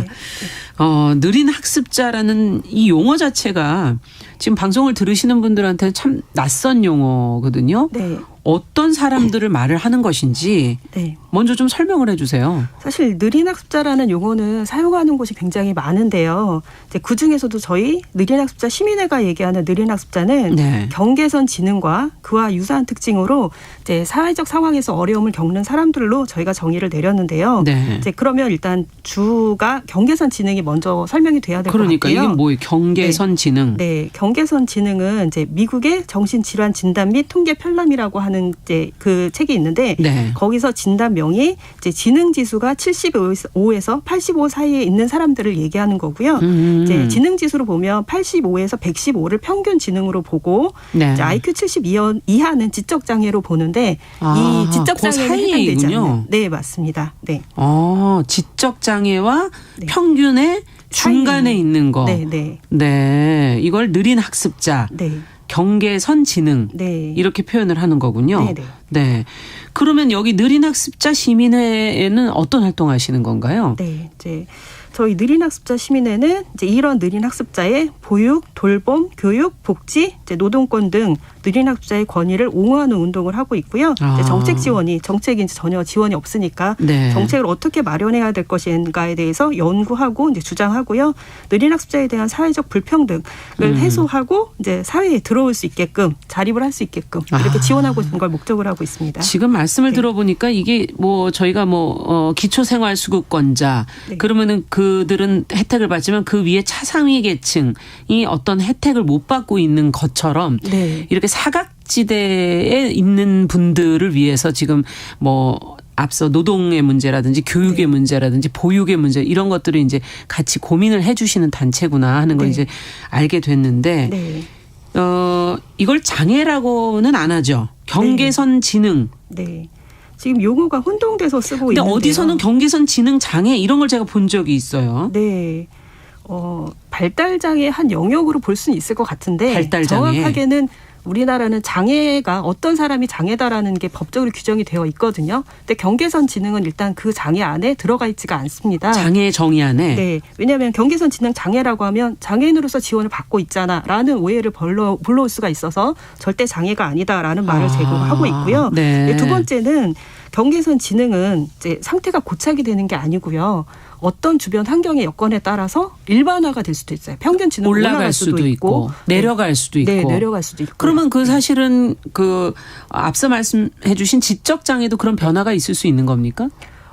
느린 학습자라는 이 용어 자체가 지금 방송을 들으시는 분들한테는 참 낯선 용어거든요. 네. 어떤 사람들을 말을 하는 것인지 네. 먼저 좀 설명을 해 주세요. 사실 느린 학습자라는 용어는 사용하는 곳이 굉장히 많은데요. 이제 그 중에서도 저희 느린 학습자 시민회가 얘기하는 느린 학습자는 네. 경계선 지능과 그와 유사한 특징으로 이제 사회적 상황에서 어려움을 겪는 사람들로 저희가 정의를 내렸는데요. 네. 이제 그러면 일단 주가 경계선 지능이 먼저 설명이 돼야 될 것 같아요. 그러니까 이게 뭐예요? 경계선 지능. 네, 경계선 지능은 이제 미국의 정신질환 진단 및 통계 편람이라고 하는 이제 그 책이 있는데 네. 거기서 진단명이 이제 지능 지수가 75에서 85 사이에 있는 사람들을 얘기하는 거고요. 이제 지능 지수로 보면 85에서 115를 평균 지능으로 보고 네. 이제 IQ 70 이하는 지적 장애로 보는데 이 지적 그 장애는 해당되지 사이이군요. 않는. 네, 맞습니다. 네. 지적 장애와 네. 평균의 중간에 사이. 있는 거. 네, 네. 네. 이걸 느린 학습자. 네. 경계선 지능 네. 이렇게 표현을 하는 거군요. 네네. 네. 그러면 여기 느린 학습자 시민회에는 어떤 활동하시는 건가요? 네, 이제 저희 느린 학습자 시민회는 이제 이런 느린 학습자의 보육, 돌봄, 교육, 복지, 이제 노동권 등 느린 학습자의 권의를 옹호하는 운동을 하고 있고요. 이제 정책 지원이 정책이 이제 전혀 지원이 없으니까 네. 정책을 어떻게 마련해야 될 것인가에 대해서 연구하고 이제 주장하고요. 느린 학습자에 대한 사회적 불평등을 해소하고 이제 사회에 들어올 수 있게끔 자립을 할 수 있게끔 이렇게 지원하고 있는 걸 목적으로 하고 있습니다. 지금 말씀을 네. 들어보니까 이게 뭐 저희가 기초생활수급권자 네. 그러면은 그들은 혜택을 받지만 그 위에 차상위 계층이 어떤 혜택을 못 받고 있는 것처럼 네. 이렇게 사각지대에 있는 분들을 위해서 지금 뭐 앞서 노동의 문제라든지 교육의 네. 문제라든지 보육의 문제 이런 것들을 이제 같이 고민을 해 주시는 단체구나 하는 걸 네. 이제 알게 됐는데 네. 이걸 장애라고는 안 하죠. 경계선 지능. 네. 지금 용어가 혼동돼서 쓰고 근데 있는데요. 어디서는 경계선 지능 장애 이런 걸 제가 본 적이 있어요. 네. 발달장애 한 영역으로 볼 수는 있을 것 같은데 발달장애. 정확하게는 우리나라는 장애가 어떤 사람이 장애다라는 게 법적으로 규정이 되어 있거든요. 근데 경계선 지능은 일단 그 장애 안에 들어가 있지가 않습니다. 장애 정의 안에. 네. 왜냐하면 경계선 지능 장애라고 하면 장애인으로서 지원을 받고 있잖아라는 오해를 불러올 수가 있어서 절대 장애가 아니다라는 말을 제공하고 있고요. 네. 두 번째는 경계선 지능은 이제 상태가 고착이 되는 게 아니고요. 어떤 주변 환경의 여건에 따라서 일반화가 될 수도 있어요. 평균 지능 올라갈 수도 있고 내려갈 수도 있고. 네, 내려갈 수도 있고. 그러면 그 사실은 그 앞서 말씀해 주신 지적 장애도 그런 변화가 있을 수 있는 겁니까?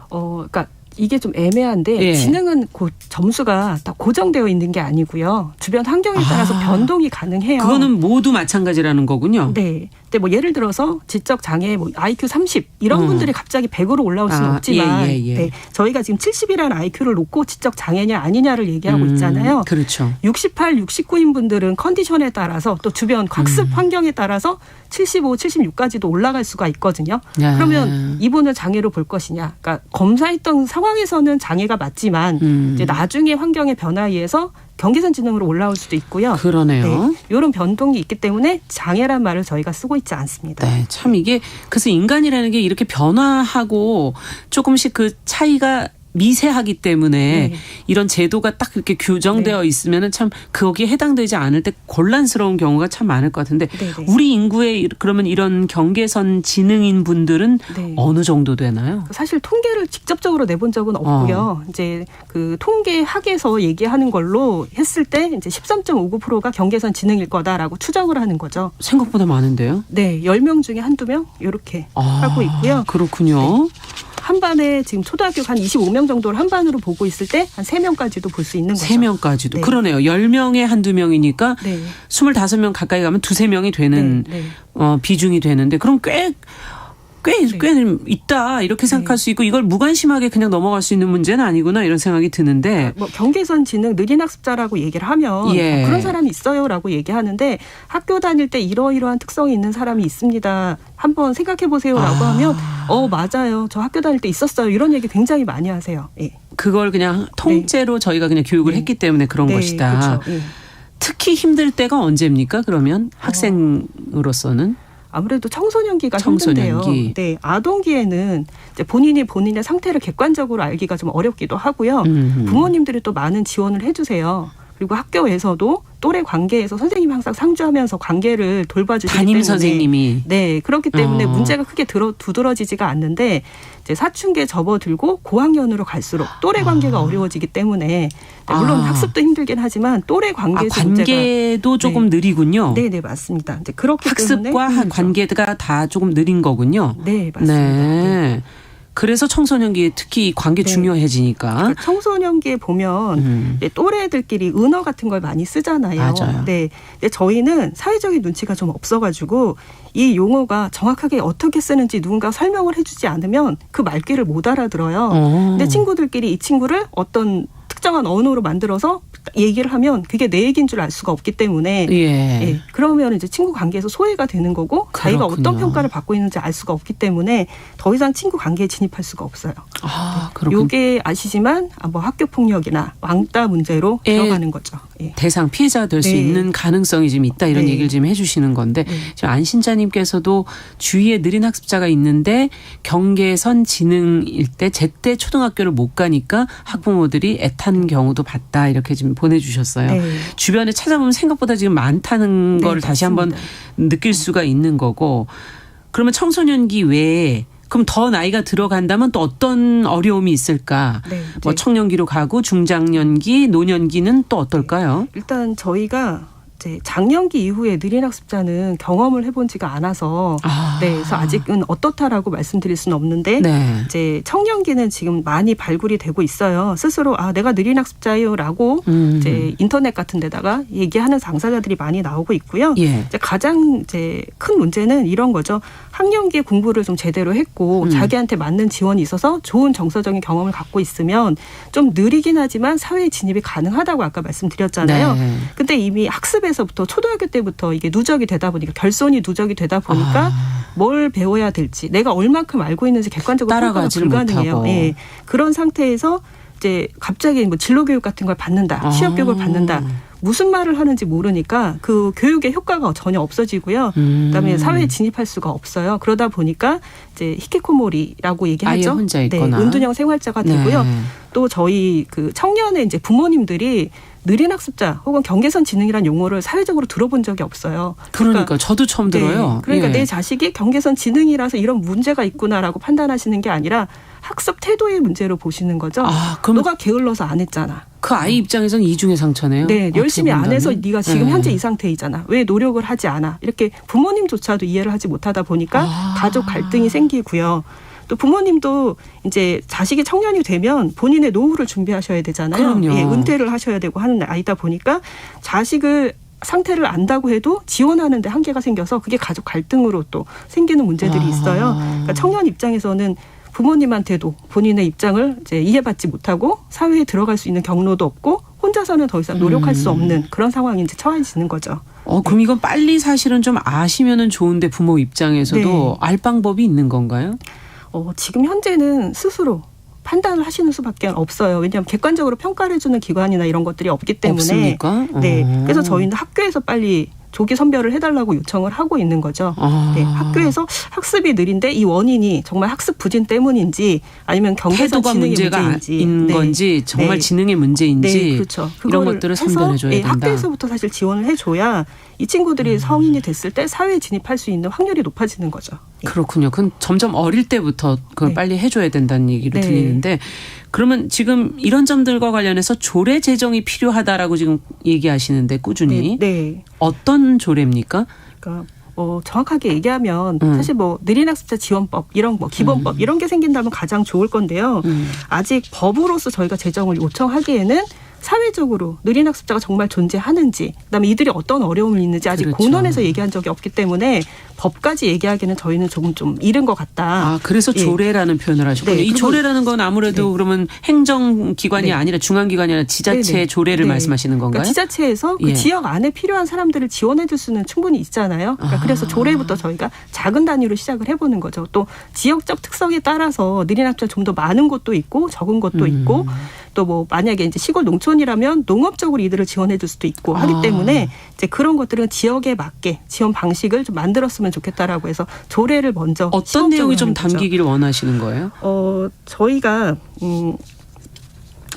그러니까 이게 좀 애매한데 예. 지능은 점수가 다 고정되어 있는 게 아니고요. 주변 환경에 따라서 변동이 가능해요. 그거는 모두 마찬가지라는 거군요. 네. 근데 뭐 예를 들어서 지적 장애 뭐 IQ 30 이런 분들이 갑자기 100으로 올라올 수는 없지만 예. 네, 저희가 지금 70이라는 IQ를 놓고 지적 장애냐 아니냐를 얘기하고 있잖아요. 그렇죠. 68, 69인 분들은 컨디션에 따라서 또 주변 학습 환경에 따라서 75, 76까지도 올라갈 수가 있거든요. 야. 그러면 이분을 장애로 볼 것이냐. 그러니까 검사했던 상황에서는 장애가 맞지만 이제 나중에 환경의 변화에 의해서 경계선 지능으로 올라올 수도 있고요. 그러네요. 네, 이런 변동이 있기 때문에 장애란 말을 저희가 쓰고 있지 않습니다. 네, 참 이게 그래서 인간이라는 게 이렇게 변화하고 조금씩 그 차이가 미세하기 때문에 네. 이런 제도가 딱 이렇게 규정되어 있으면은 참 거기에 해당되지 않을 때 곤란스러운 경우가 참 많을 것 같은데 네. 우리 인구의 그러면 이런 경계선 지능인 분들은 네. 어느 정도 되나요? 사실 통계를 직접적으로 내본 적은 없고요. 이제 그 통계학에서 얘기하는 걸로 했을 때 이제 13.59%가 경계선 지능일 거다라고 추정을 하는 거죠. 생각보다 많은데요? 네, 10명 중에 한두 명 이렇게 하고 있고요. 그렇군요. 한 반에 지금 초등학교 한 25명 정도를 한 반으로 보고 있을 때 한 3명까지도 볼 수 있는 거죠. 3명까지도. 네. 그러네요. 10명에 한두 명이니까 네. 25명 가까이 가면 두세 명이 되는 네. 비중이 되는데 그럼 꽤 있다 이렇게 생각할 수 있고 이걸 무관심하게 그냥 넘어갈 수 있는 문제는 아니구나 이런 생각이 드는데 뭐 경계선 지능 느린 학습자라고 얘기를 하면 예. 그런 사람이 있어요라고 얘기하는데 학교 다닐 때 이러이러한 특성이 있는 사람이 있습니다. 한번 생각해 보세요라고 하면 맞아요. 저 학교 다닐 때 있었어요. 이런 얘기 굉장히 많이 하세요. 예. 그걸 그냥 통째로 저희가 그냥 교육을 했기 때문에 그런 것이다. 그렇죠. 예. 특히 힘들 때가 언제입니까? 그러면 학생으로서는 아무래도 청소년기가 청소년기. 힘든데요. 네, 아동기에는 이제 본인의 상태를 객관적으로 알기가 좀 어렵기도 하고요. 부모님들이 또 많은 지원을 해주세요. 그리고 학교에서도 또래 관계에서 선생님이 항상 상주하면서 관계를 돌봐주시기 때문에 담임 선생님이 네 그렇기 때문에 문제가 크게 두드러지지가 않는데 이제 사춘기에 접어들고 고학년으로 갈수록 또래 관계가 어려워지기 때문에 물론 학습도 힘들긴 하지만 또래 관계에서 관계도 조금 느리군요. 네 맞습니다. 이제 그렇기 학습과 때문에 관계가 다 조금 느린 거군요. 네 맞습니다. 네. 그래서 청소년기에 특히 관계 중요해지니까. 그러니까 청소년기에 보면 또래들끼리 은어 같은 걸 많이 쓰잖아요. 맞아요. 네. 근데 저희는 사회적인 눈치가 좀 없어가지고 이 용어가 정확하게 어떻게 쓰는지 누군가 설명을 해주지 않으면 그 말귀를 못 알아들어요. 근데 친구들끼리 이 친구를 어떤 특정한 언어로 만들어서 얘기를 하면 그게 내 얘기인 줄 알 수가 없기 때문에 예. 그러면 이제 친구 관계에서 소외가 되는 거고 자기가 어떤 평가를 받고 있는지 알 수가 없기 때문에 더 이상 친구 관계에 진입할 수가 없어요. 그렇군요. 이게 아시지만 뭐 학교 폭력이나 왕따 문제로 들어가는 거죠. 예. 대상 피해자가 될 수 네. 있는 가능성이 좀 있다 이런 얘기를 지금 해주시는 건데 지금 안신자님께서도 주위에 느린 학습자가 있는데 경계선 지능일 때 제때 초등학교를 못 가니까 학부모들이 애타는 경우도 봤다 이렇게 지금 보내주셨어요. 네. 주변에 찾아보면 생각보다 지금 많다는 네, 걸 다시 한번 맞습니다. 느낄 수가 있는 거고 그러면 청소년기 외에 그럼 더 나이가 들어간다면 또 어떤 어려움이 있을까? 네, 뭐 청년기로 가고 중장년기, 노년기는 또 어떨까요? 일단 저희가 이제 장년기 이후에 느린 학습자는 경험을 해본 지가 않아서 그래서 아직은 어떻다라고 말씀드릴 수는 없는데 이제 청년기는 지금 많이 발굴이 되고 있어요. 스스로 내가 느린 학습자예요라고 이제 인터넷 같은 데다가 얘기하는 당사자들이 많이 나오고 있고요. 이제 가장 이제 큰 문제는 이런 거죠. 학년기에 공부를 좀 제대로 했고 자기한테 맞는 지원이 있어서 좋은 정서적인 경험을 갖고 있으면 좀 느리긴 하지만 사회에 진입이 가능하다고 아까 말씀드렸잖아요. 근데 이미 학습에서부터 초등학교 때부터 이게 누적이 되다 보니까 결손이 누적이 되다 보니까 뭘 배워야 될지 내가 얼만큼 알고 있는지 객관적으로 평가가 불가능해요. 예. 그런 상태에서 이제 갑자기 뭐 진로 교육 같은 걸 받는다, 취업 교육을 받는다. 무슨 말을 하는지 모르니까 그 교육의 효과가 전혀 없어지고요. 그다음에 사회에 진입할 수가 없어요. 그러다 보니까 이제 히키코모리라고 얘기하죠. 아예 혼자 있거나. 네, 은둔형 생활자가 되고요. 네. 또 저희 그 청년의 이제 부모님들이 느린 학습자 혹은 경계선 지능이라는 용어를 사회적으로 들어본 적이 없어요. 그러니까 저도 처음 들어요. 네, 그러니까 예. 내 자식이 경계선 지능이라서 이런 문제가 있구나라고 판단하시는 게 아니라 학습 태도의 문제로 보시는 거죠. 아, 그럼 너가 게을러서 안 했잖아. 그 아이 입장에서는 이중의 상처네요. 네, 열심히 안 해서 본다면? 네가 지금 네. 현재 이 상태이잖아. 왜 노력을 하지 않아? 이렇게 부모님조차도 이해를 하지 못하다 보니까 가족 갈등이 생기고요. 또 부모님도 이제 자식이 청년이 되면 본인의 노후를 준비하셔야 되잖아요. 그럼요. 예, 은퇴를 하셔야 되고 하는 아이다 보니까 자식을 상태를 안다고 해도 지원하는 데 한계가 생겨서 그게 가족 갈등으로 또 생기는 문제들이 있어요. 그러니까 청년 입장에서는 부모님한테도 본인의 입장을 이제 이해받지 못하고 사회에 들어갈 수 있는 경로도 없고 혼자서는 더 이상 노력할 수 없는 그런 상황이 이제 처해지는 거죠. 그럼 이건 빨리 사실은 좀 아시면은 좋은데 부모 입장에서도 네. 알 방법이 있는 건가요? 지금 현재는 스스로 판단을 하시는 수밖에 없어요. 왜냐하면 객관적으로 평가를 해주는 기관이나 이런 것들이 없기 때문에. 없습니까? 네. 그래서 저희는 학교에서 빨리 조기 선별을 해달라고 요청을 하고 있는 거죠. 네, 학교에서 학습이 느린데 이 원인이 정말 학습 부진 때문인지 아니면 경계선 태도가 지능의 문제가 문제인지 있는 네. 건지 정말 네. 지능의 문제인지 네, 그렇죠. 이런 것들을 선별해줘야 된다. 학교에서부터 사실 지원을 해줘야 이 친구들이 성인이 됐을 때 사회에 진입할 수 있는 확률이 높아지는 거죠. 그렇군요. 그건 점점 어릴 때부터 그걸 네. 빨리 해줘야 된다는 얘기로 네. 들리는데 그러면 지금 이런 점들과 관련해서 조례 제정이 필요하다라고 지금 얘기하시는데 꾸준히 네. 어떤 조례입니까? 그러니까 정확하게 얘기하면 사실 뭐 느린 학습자 지원법 이런 뭐 기본법 이런 게 생긴다면 가장 좋을 건데요. 아직 법으로서 저희가 제정을 요청하기에는 사회적으로 느린 학습자가 정말 존재하는지 그다음에 이들이 어떤 어려움을 있는지 아직 그렇죠. 공론에서 얘기한 적이 없기 때문에 법까지 얘기하기는 저희는 조금 좀 이른 것 같다. 아, 그래서 예. 조례라는 표현을 하셨군요. 네, 이 조례라는 건 아무래도 네. 그러면 행정기관이 네. 아니라 중앙기관이 아니라 지자체 네네. 조례를 네. 말씀하시는 건가요? 그러니까 지자체에서 예. 그 지역 안에 필요한 사람들을 지원해 줄 수는 충분히 있잖아요. 그러니까 그래서 조례부터 저희가 작은 단위로 시작을 해보는 거죠. 또 지역적 특성에 따라서 느린 학습자 좀 더 많은 곳도 있고 적은 곳도 있고 또 뭐 만약에 이제 시골 농촌이라면 농업적으로 이들을 지원해 줄 수도 있고 하기 때문에 이제 그런 것들은 지역에 맞게 지원 방식을 좀 만들었으면 좋겠다라고 해서 조례를 먼저 어떤 내용이 좀 하는 거죠. 담기기를 원하시는 거예요? 저희가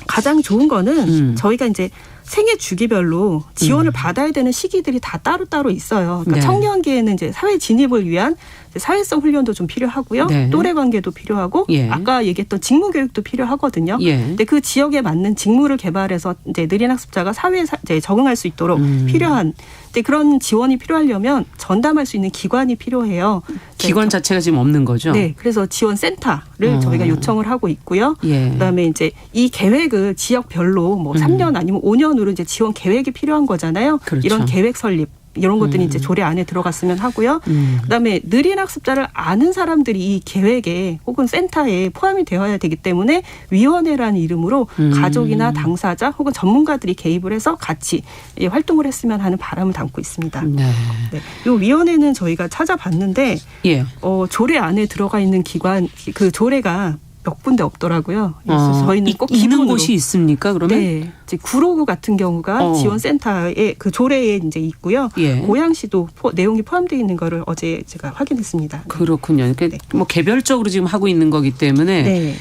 가장 좋은 거는 저희가 이제 생애 주기별로 지원을 받아야 되는 시기들이 다 따로따로 있어요. 그러니까 네. 청년기에는 이제 사회 진입을 위한 사회성 훈련도 좀 필요하고요. 네. 또래 관계도 필요하고 예. 아까 얘기했던 직무 교육도 필요하거든요. 예. 근데 그 지역에 맞는 직무를 개발해서 이제 느린 학습자가 사회에 이제 적응할 수 있도록 필요한 근데 그런 지원이 필요하려면 전담할 수 있는 기관이 필요해요. 기관 자체가 지금 없는 거죠? 네, 그래서 지원센터를 저희가 요청을 하고 있고요. 예. 그다음에 이제 이 계획을 지역별로 뭐 3년 아니면 5년으로 이제 지원 계획이 필요한 거잖아요. 그렇죠. 이런 계획 설립. 이런 것들이 이제 조례 안에 들어갔으면 하고요. 그다음에 느린 학습자를 아는 사람들이 이 계획에 혹은 센터에 포함이 되어야 되기 때문에 위원회라는 이름으로 가족이나 당사자 혹은 전문가들이 개입을 해서 같이 활동을 했으면 하는 바람을 담고 있습니다. 네. 네. 이 위원회는 저희가 찾아봤는데 예. 조례 안에 들어가 있는 기관 그 조례가 몇 군데 없더라고요. 그래서 저희는 꼭 있는 기본으로 곳이 있습니까? 그러면 네, 이제 구로구 같은 경우가 지원센터에 그 조례에 이제 있고요. 예. 고양시도 내용이 포함되어 있는 거를 어제 제가 확인했습니다. 그렇군요. 그러니까 뭐 개별적으로 지금 하고 있는 거기 때문에 네,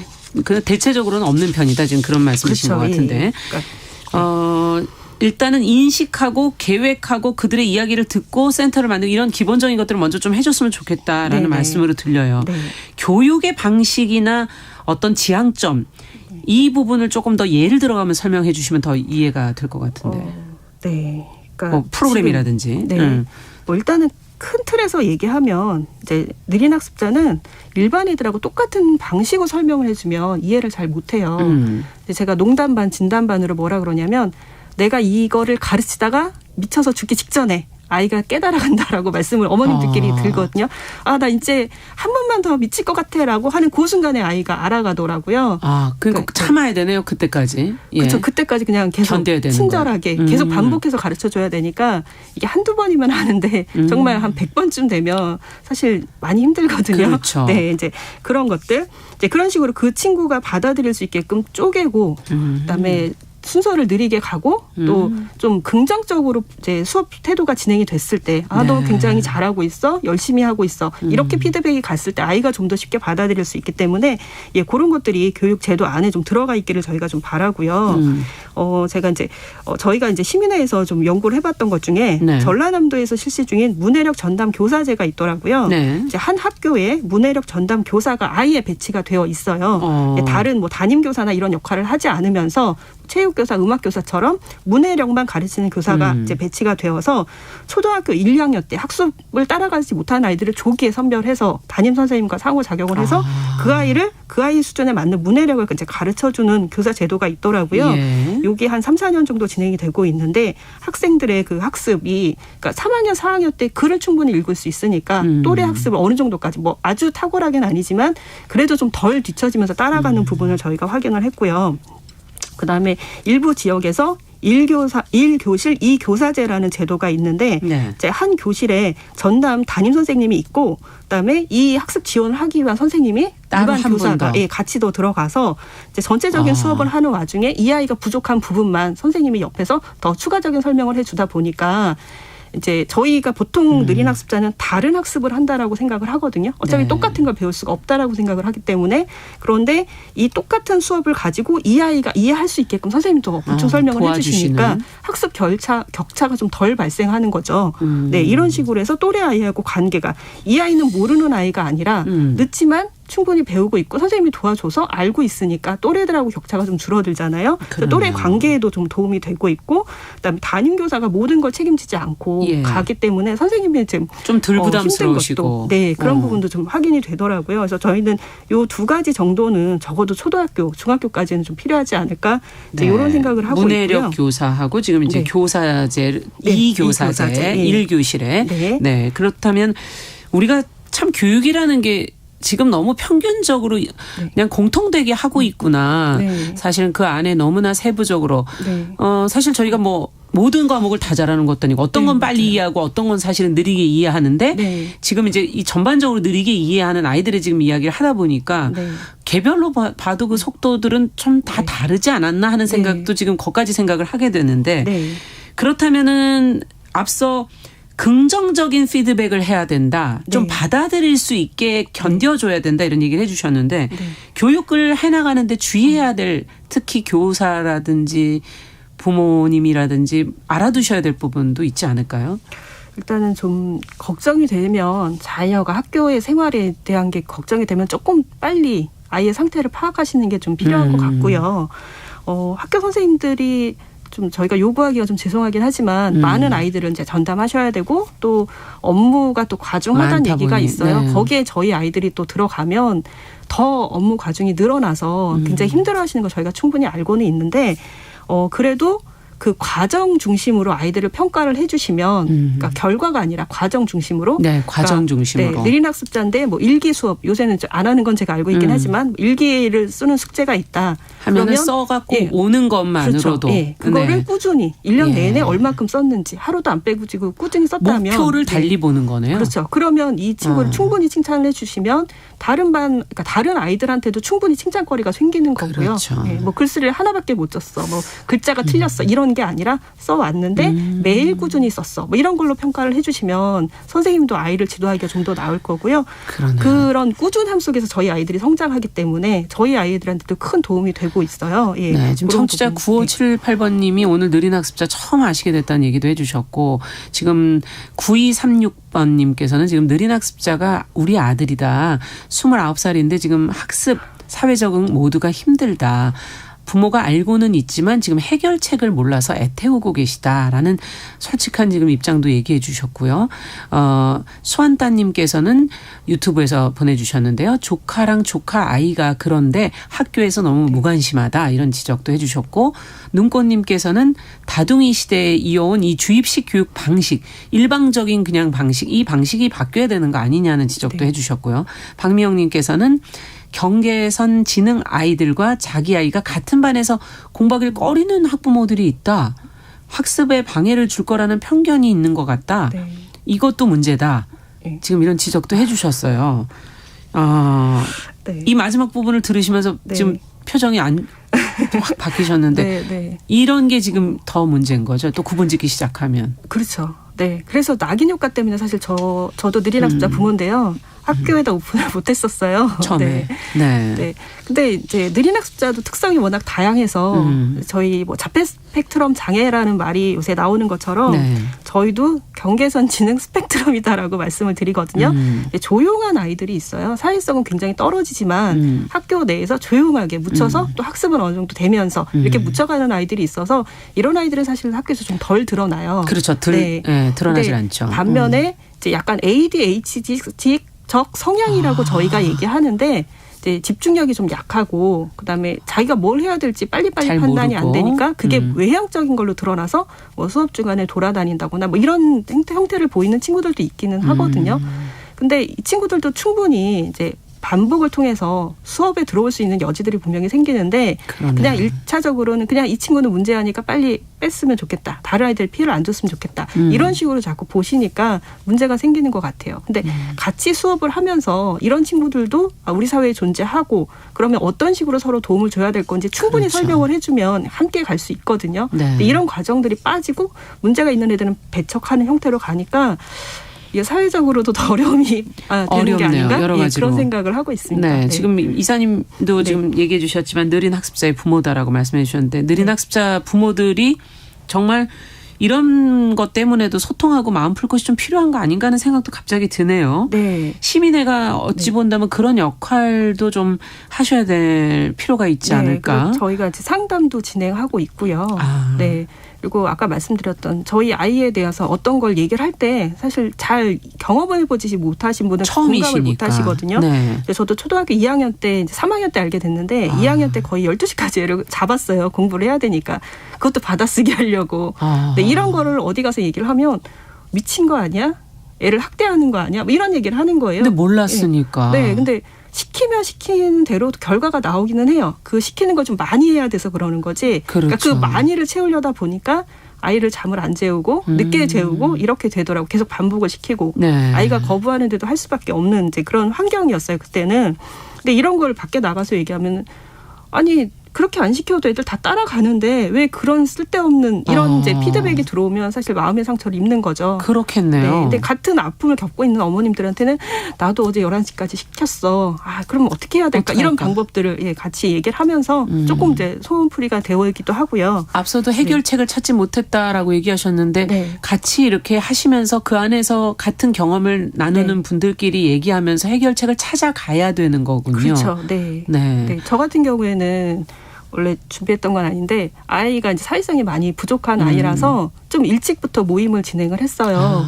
그 대체적으로는 없는 편이다. 지금 그런 말씀이신 그렇죠. 것 같은데. 예. 그러니까 일단은 인식하고 계획하고 그들의 이야기를 듣고 센터를 만들고 이런 기본적인 것들을 먼저 좀 해줬으면 좋겠다라는 네네. 말씀으로 들려요. 네. 교육의 방식이나 어떤 지향점 이 부분을 조금 더 예를 들어가면 설명해 주시면 더 이해가 될 것 같은데. 네, 그러니까 뭐 프로그램이라든지. 지금, 네, 뭐 일단은 큰 틀에서 얘기하면 이제 느린 학습자는 일반 애들하고 똑같은 방식으로 설명을 해주면 이해를 잘 못해요. 근데 제가 농담 반 진담 반으로 뭐라 그러냐면 내가 이거를 가르치다가 미쳐서 죽기 직전에 아이가 깨달아간다라고 말씀을 어머님들끼리 들거든요. 나 이제 한 번만 더 미칠 것 같아라고 하는 그 순간에 아이가 알아가더라고요. 그러니까 참아야 되네요. 그때까지. 예. 그렇죠. 그때까지 그냥 계속 견뎌야 되는 친절하게 거예요. 계속 반복해서 가르쳐줘야 되니까 이게 한두 번이면 하는데 정말 한 100번쯤 되면 사실 많이 힘들거든요. 그렇죠. 네, 이제 그런 것들 이제 그런 식으로 그 친구가 받아들일 수 있게끔 쪼개고 그다음에 순서를 느리게 가고 또 좀 긍정적으로 이제 수업 태도가 진행이 됐을 때 너 굉장히 잘하고 있어, 열심히 하고 있어 이렇게 피드백이 갔을 때 아이가 좀 더 쉽게 받아들일 수 있기 때문에 그런 것들이 교육 제도 안에 좀 들어가 있기를 저희가 좀 바라고요. 제가 이제 저희가 이제 시민회에서 좀 연구를 해봤던 것 중에 네. 전라남도에서 실시 중인 문해력 전담 교사제가 있더라고요. 네. 이제 한 학교에 문해력 전담 교사가 아예 배치가 되어 있어요. 다른 뭐 담임 교사나 이런 역할을 하지 않으면서 체육교사, 음악교사처럼 문해력만 가르치는 교사가 이제 배치가 되어서 초등학교 1, 2학년 때 학습을 따라가지 못하는 아이들을 조기에 선별해서 담임 선생님과 상호작용을 해서 그 아이 수준에 맞는 문해력을 이제 가르쳐주는 교사 제도가 있더라고요. 여기 한 3, 4년 정도 진행이 되고 있는데 학생들의 그 학습이 그러니까 3학년, 4학년 때 글을 충분히 읽을 수 있으니까 또래 학습을 어느 정도까지 뭐 아주 탁월하게는 아니지만 그래도 좀 덜 뒤처지면서 따라가는 부분을 저희가 확인을 했고요. 그다음에 일부 지역에서 1교실 2교사제라는 제도가 있는데 이제 한 교실에 전담 담임 선생님이 있고 그다음에 이 학습 지원을 하기 위한 선생님이 일반 교사가 같이 더 들어가서 이제 전체적인 수업을 하는 와중에 이 아이가 부족한 부분만 선생님이 옆에서 더 추가적인 설명을 해주다 보니까 이제 저희가 보통 느린 학습자는 다른 학습을 한다라고 생각을 하거든요. 어차피 똑같은 걸 배울 수가 없다라고 생각을 하기 때문에 그런데 이 똑같은 수업을 가지고 이 아이가 이해할 수 있게끔 선생님이 더 보충 설명을 해주시니까 학습 격차가 좀 덜 발생하는 거죠. 네, 이런 식으로 해서 또래 아이하고 관계가 이 아이는 모르는 아이가 아니라 늦지만 충분히 배우고 있고 선생님이 도와줘서 알고 있으니까 또래들하고 격차가 좀 줄어들잖아요. 또래 관계에도 좀 도움이 되고 있고 그다음에 담임교사가 모든 걸 책임지지 않고 가기 때문에 선생님이 좀 덜 부담스러우시고 그런 부분도 좀 확인이 되더라고요. 그래서 저희는 요 두 가지 정도는 적어도 초등학교, 중학교까지는 좀 필요하지 않을까 이런 생각을 하고 있고요. 문해력 교사하고 지금 이제 교사제, 2교사제, 1교실에 네. 그렇다면 우리가 참 교육이라는 게 지금 너무 평균적으로 그냥 공통되게 하고 있구나. 사실은 그 안에 너무나 세부적으로 사실 저희가 뭐 모든 과목을 다 잘하는 것도 아니고 어떤 건 빨리 이해하고 어떤 건 사실은 느리게 이해하는데 지금 이제 이 전반적으로 느리게 이해하는 아이들의 지금 이야기를 하다 보니까 개별로 봐도 그 속도들은 좀 다 다르지 않았나 하는 생각도 지금 거기까지 생각을 하게 되는데 그렇다면은 앞서 긍정적인 피드백을 해야 된다. 좀 받아들일 수 있게 견뎌줘야 된다. 이런 얘기를 해 주셨는데 교육을 해나가는데 주의해야 될 특히 교사라든지 부모님이라든지 알아두셔야 될 부분도 있지 않을까요? 일단은 좀 걱정이 되면 자녀가 학교의 생활에 대한 게 걱정이 되면 조금 빨리 아이의 상태를 파악하시는 게 좀 필요할 것 같고요. 학교 선생님들이 좀 저희가 요구하기가 좀 죄송하긴 하지만 많은 아이들을 이제 전담하셔야 되고 또 업무가 또 과중하다는 얘기가 있어요. 거기에 저희 아이들이 또 들어가면 더 업무 과중이 늘어나서 굉장히 힘들어하시는 거 저희가 충분히 알고는 있는데 그래도 그 과정 중심으로 아이들을 평가를 해주시면 그러니까 결과가 아니라 과정 중심으로 과정 중심으로 느린 학습자인데 뭐 일기 수업 요새는 안 하는 건 제가 알고 있긴 하지만 일기를 쓰는 숙제가 있다 하면은 써갖고 오는 것만으로도 그거를 꾸준히 1년 내내 얼마큼 썼는지 하루도 안 빼고 지금 꾸준히 썼다면 목표를 달리 보는 거네요. 그렇죠. 그러면 이 친구를 충분히 칭찬을 해주시면 다른 그러니까 다른 아이들한테도 충분히 칭찬거리가 생기는 거고요. 뭐 글씨를 하나밖에 못 썼어, 뭐 글자가 틀렸어 이런 게 아니라 써왔는데 매일 꾸준히 썼어. 뭐 이런 걸로 평가를 해주시면 선생님도 아이를 지도하기가 좀 더 나을 거고요. 그런 꾸준함 속에서 저희 아이들이 성장하기 때문에 저희 아이들한테도 큰 도움이 되고 있어요. 지금 청취자 9578번님이 오늘 느린 학습자 처음 아시게 됐다는 얘기도 해주셨고 지금 9236번님께서는 지금 느린 학습자가 우리 아들이다. 29살인데 지금 학습, 사회 적응 모두가 힘들다. 부모가 알고는 있지만 지금 해결책을 몰라서 애태우고 계시다라는 솔직한 지금 입장도 얘기해 주셨고요. 수환따님께서는 유튜브에서 보내주셨는데요. 조카랑 조카 아이가 그런데 학교에서 너무 무관심하다 이런 지적도 해 주셨고 눈꽃님께서는 다둥이 시대에 이어온 이 주입식 교육 방식 일방적인 그냥 방식 이 방식이 바뀌어야 되는 거 아니냐는 지적도 해 주셨고요. 박미영님께서는 경계선 지능 아이들과 자기 아이가 같은 반에서 공부하기를 꺼리는 학부모들이 있다. 학습에 방해를 줄 거라는 편견이 있는 것 같다. 이것도 문제다. 지금 이런 지적도 해 주셨어요. 이 마지막 부분을 들으시면서 지금 표정이 확 바뀌셨는데 네, 네. 이런 게 지금 더 문제인 거죠. 또 구분짓기 시작하면. 그렇죠. 네. 그래서 낙인 효과 때문에 사실 저도 느린학습자 부모인데요. 학교에다 오픈을 못했었어요. 처음에. 네. 네. 네. 근데 이제 느린학습자도 특성이 워낙 다양해서 저희 뭐 자폐 스펙트럼 장애라는 말이 요새 나오는 것처럼 네. 저희도 경계선 지능 스펙트럼이다라고 말씀을 드리거든요. 조용한 아이들이 있어요. 사회성은 굉장히 떨어지지만 학교 내에서 조용하게 묻혀서 또 학습은 어느 정도 되면서 이렇게 묻혀가는 아이들이 있어서 이런 아이들은 사실 학교에서 좀 덜 드러나요. 그렇죠. 드러나질 않죠. 반면에 이제 약간 ADHD적 성향이라고 저희가 얘기하는데 이제 집중력이 좀 약하고 그다음에 자기가 뭘 해야 될지 빨리빨리 잘 판단이 모르고. 안 되니까 그게 외향적인 걸로 드러나서 뭐 수업 중간에 돌아다닌다거나 뭐 이런 형태를 보이는 친구들도 있기는 하거든요. 근데 이 친구들도 충분히 이제 반복을 통해서 수업에 들어올 수 있는 여지들이 분명히 생기는데 그러네. 그냥 1차적으로는 그냥 이 친구는 문제아니까 빨리 뺐으면 좋겠다. 다른 아이들 피해를 안 줬으면 좋겠다. 이런 식으로 자꾸 보시니까 문제가 생기는 것 같아요. 근데 같이 수업을 하면서 이런 친구들도 우리 사회에 존재하고 그러면 어떤 식으로 서로 도움을 줘야 될 건지 충분히 그렇죠. 설명을 해주면 함께 갈 수 있거든요. 네. 근데 이런 과정들이 빠지고 문제가 있는 애들은 배척하는 형태로 가니까 이게 사회적으로도 더 어려움이 되는 게 어렵네요. 아닌가 여러 가지로. 그런 생각을 하고 있습니다. 네, 네. 지금 이사님도 지금 얘기해 주셨지만 느린 학습자의 부모다라고 말씀해 주셨는데 느린 학습자 부모들이 정말 이런 것 때문에도 소통하고 마음 풀 것이 좀 필요한 거 아닌가 하는 생각도 갑자기 드네요. 네. 시민회가 어찌 본다면 그런 역할도 좀 하셔야 될 필요가 있지 않을까. 그리고 저희가 이제 상담도 진행하고 있고요. 네. 그리고 아까 말씀드렸던 저희 아이에 대해서 어떤 걸 얘기를 할 때 사실 잘 경험을 해보지 못하신 분은 공감을 처음이시니까. 못하시거든요. 네. 저도 초등학교 2학년 때 이제 3학년 때 알게 됐는데 2학년 때 거의 12시까지 애를 잡았어요. 공부를 해야 되니까. 그것도 받아쓰기 하려고. 근데 이런 거를 어디 가서 얘기를 하면 미친 거 아니야? 애를 학대하는 거 아니야? 뭐 이런 얘기를 하는 거예요. 근데 몰랐으니까. 네. 근데 시키면 시키는 대로 결과가 나오기는 해요. 그 시키는 걸 좀 많이 해야 돼서 그러는 거지. 그러니까 그 많이를 채우려다 보니까 아이를 잠을 안 재우고 늦게 재우고 이렇게 되더라고. 계속 반복을 시키고 네. 아이가 거부하는데도 할 수밖에 없는 이제 그런 환경이었어요. 그때는. 근데 이런 걸 밖에 나가서 얘기하면 아니 그렇게 안 시켜도 애들 다 따라가는데 왜 그런 쓸데없는 이런 이제 피드백이 들어오면 사실 마음의 상처를 입는 거죠. 그렇겠네요. 네, 근데 같은 아픔을 겪고 있는 어머님들한테는 나도 어제 11시까지 시켰어. 그럼 어떻게 해야 될까? 이런 방법들을 같이 얘기를 하면서 조금 이제 소문풀이가 되어있기도 하고요. 앞서도 해결책을 찾지 못했다라고 얘기하셨는데 같이 이렇게 하시면서 그 안에서 같은 경험을 나누는 분들끼리 얘기하면서 해결책을 찾아가야 되는 거군요. 그렇죠. 네. 저 같은 경우에는 원래 준비했던 건 아닌데 아이가 이제 사회성이 많이 부족한 아이라서 좀 일찍부터 모임을 진행을 했어요.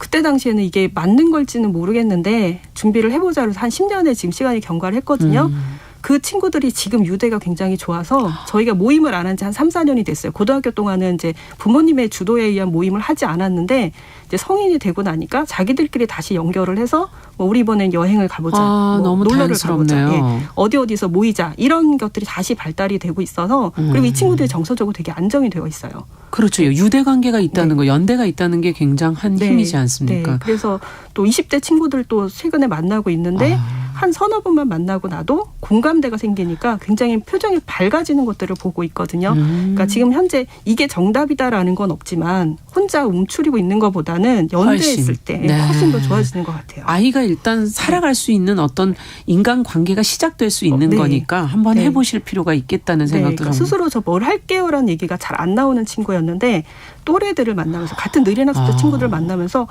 그때 당시에는 이게 맞는 걸지는 모르겠는데 준비를 해보자 해서 한 10년에 지금 시간이 경과를 했거든요. 그 친구들이 지금 유대가 굉장히 좋아서 저희가 모임을 안 한 지 한 3, 4년이 됐어요. 고등학교 동안은 이제 부모님의 주도에 의한 모임을 하지 않았는데 이제 성인이 되고 나니까 자기들끼리 다시 연결을 해서 뭐 우리 이번엔 여행을 가보자. 너무 놀러를 자연스럽네요. 가보자. 어디서 모이자. 이런 것들이 다시 발달이 되고 있어서 그리고 이 친구들이 정서적으로 되게 안정이 되어 있어요. 그렇죠. 유대 관계가 있다는 거, 연대가 있다는 게 굉장한 힘이지 않습니까? 네. 그래서 또 20대 친구들 또 최근에 만나고 있는데 한 서너 번만 만나고 나도 공감대가 생기니까 굉장히 표정이 밝아지는 것들을 보고 있거든요. 그러니까 지금 현재 이게 정답이다라는 건 없지만 혼자 움츠리고 있는 것보다는 연대했을 때 훨씬 더 좋아지는 것 같아요. 아이가 일단 살아갈 수 있는 어떤 인간관계가 시작될 수 있는 거니까 한번 해보실 필요가 있겠다는 생각도 그러니까 스스로 저 뭘 할게요라는 얘기가 잘 안 나오는 친구였는데 또래들을 만나면서 같은 느린학습자 친구들을 만나면서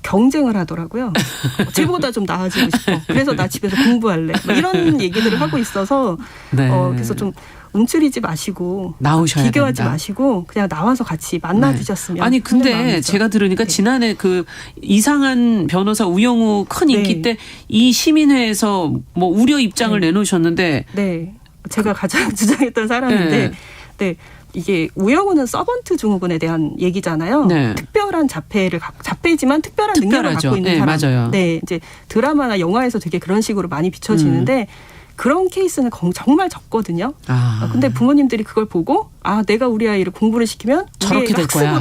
경쟁을 하더라고요. 쟤보다 좀 나아지고 싶어. 그래서 나 집에서 공부할래. 이런 얘기들을 하고 있어서 그래서 좀 움츠리지 마시고 나오셔야 비교하지 된다. 마시고 그냥 나와서 같이 만나 주셨으면. 아니 근데 제가 들으니까 지난해 그 이상한 변호사 우영우 큰 인기 때 이 시민회에서 뭐 우려 입장을 내놓으셨는데 제가 가장 주장했던 사람인데 이게 우영우는 서번트 증후군에 대한 얘기잖아요. 특별한 자폐지만 특별한 능력을 갖고 있는 사람. 맞아요. 이제 드라마나 영화에서 되게 그런 식으로 많이 비춰지는데 그런 케이스는 정말 적거든요. 근데 부모님들이 그걸 보고 내가 우리 아이를 공부를 시키면 저렇게 될 거야.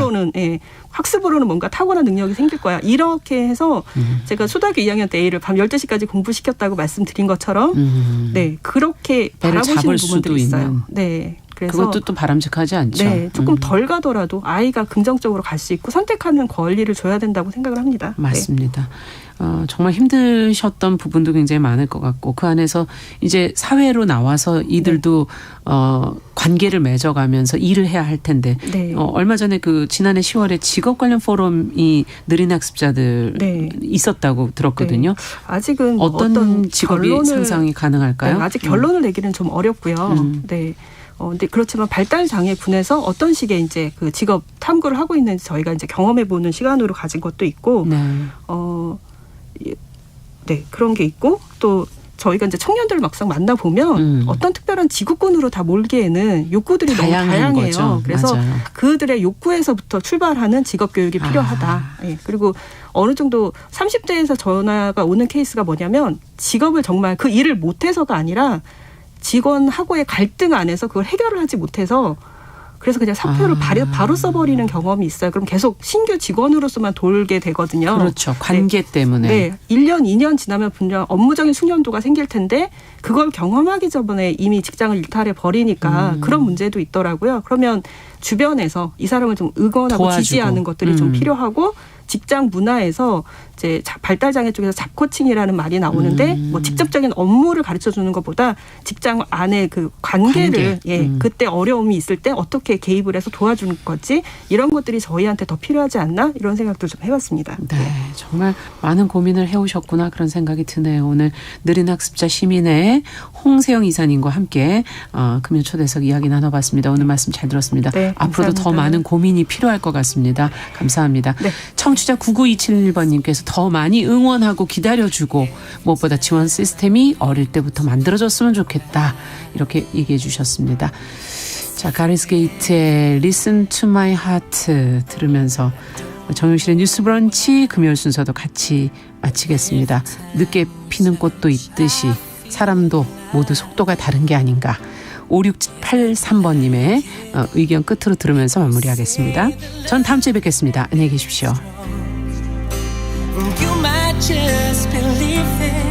학습으로는 뭔가 탁월한 능력이 생길 거야. 이렇게 해서 제가 초등학교 2학년 때 애를 밤 12시까지 공부시켰다고 말씀드린 것처럼 네, 그렇게 바라보시는 부분들이 있어요. 네. 그래서 그것도 또 바람직하지 않죠. 네, 조금 덜 가더라도 아이가 긍정적으로 갈 수 있고 선택하는 권리를 줘야 된다고 생각을 합니다. 맞습니다. 정말 힘드셨던 부분도 굉장히 많을 것 같고 그 안에서 이제 사회로 나와서 이들도 관계를 맺어가면서 일을 해야 할 텐데 네. 얼마 전에 그 지난해 10월에 직업 관련 포럼이 느린 학습자들 있었다고 들었거든요. 네. 아직은 어떤 직업이 상상이 가능할까요? 네, 아직 결론을 내기는 좀 어렵고요. 네. 근데 그렇지만 발달 장애 분에서 어떤 식의 이제 그 직업 탐구를 하고 있는지 저희가 이제 경험해 보는 시간으로 가진 것도 있고, 네, 그런 게 있고 또 저희가 이제 청년들을 막상 만나 보면 어떤 특별한 직업군으로 다 몰기에는 욕구들이 너무 다양해요. 거죠. 그래서 맞아요. 그들의 욕구에서부터 출발하는 직업 교육이 필요하다. 네, 그리고 어느 정도 30대에서 전화가 오는 케이스가 뭐냐면 직업을 정말 그 일을 못해서가 아니라 직원하고의 갈등 안에서 그걸 해결을 하지 못해서 그래서 그냥 사표를 바로 써버리는 경험이 있어요. 그럼 계속 신규 직원으로서만 돌게 되거든요. 그렇죠. 관계 때문에. 네. 1년, 2년 지나면 분명 업무적인 숙련도가 생길 텐데 그걸 경험하기 전에 이미 직장을 일탈해 버리니까 그런 문제도 있더라고요. 그러면 주변에서 이 사람을 좀 응원하고 도와주고. 지지하는 것들이 좀 필요하고 직장 문화에서 이제 발달장애 쪽에서 잡코칭이라는 말이 나오는데 뭐 직접적인 업무를 가르쳐 주는 것보다 직장 안에 그 관계를 그때 어려움이 있을 때 어떻게 개입을 해서 도와주는 거지 이런 것들이 저희한테 더 필요하지 않나 이런 생각도 좀 해봤습니다. 네, 정말 많은 고민을 해오셨구나 그런 생각이 드네요. 오늘 느린 학습자 시민회 홍세영 이사님과 함께 금요 초대석 이야기 나눠봤습니다. 오늘 말씀 잘 들었습니다. 네, 앞으로도 더 감사합니다. 많은 고민이 필요할 것 같습니다. 감사합니다. 네. 청취자 9927번님께서 더 많이 응원하고 기다려주고 무엇보다 지원 시스템이 어릴 때부터 만들어졌으면 좋겠다. 이렇게 얘기해 주셨습니다. 자, 가리스 게이트의 Listen to my heart 들으면서 정용실의 뉴스 브런치 금요일 순서도 같이 마치겠습니다. 늦게 피는 꽃도 있듯이 사람도 모두 속도가 다른 게 아닌가. 5683번님의 의견 끝으로 들으면서 마무리하겠습니다. 전 다음 주에 뵙겠습니다. 안녕히 계십시오. You might just believe it.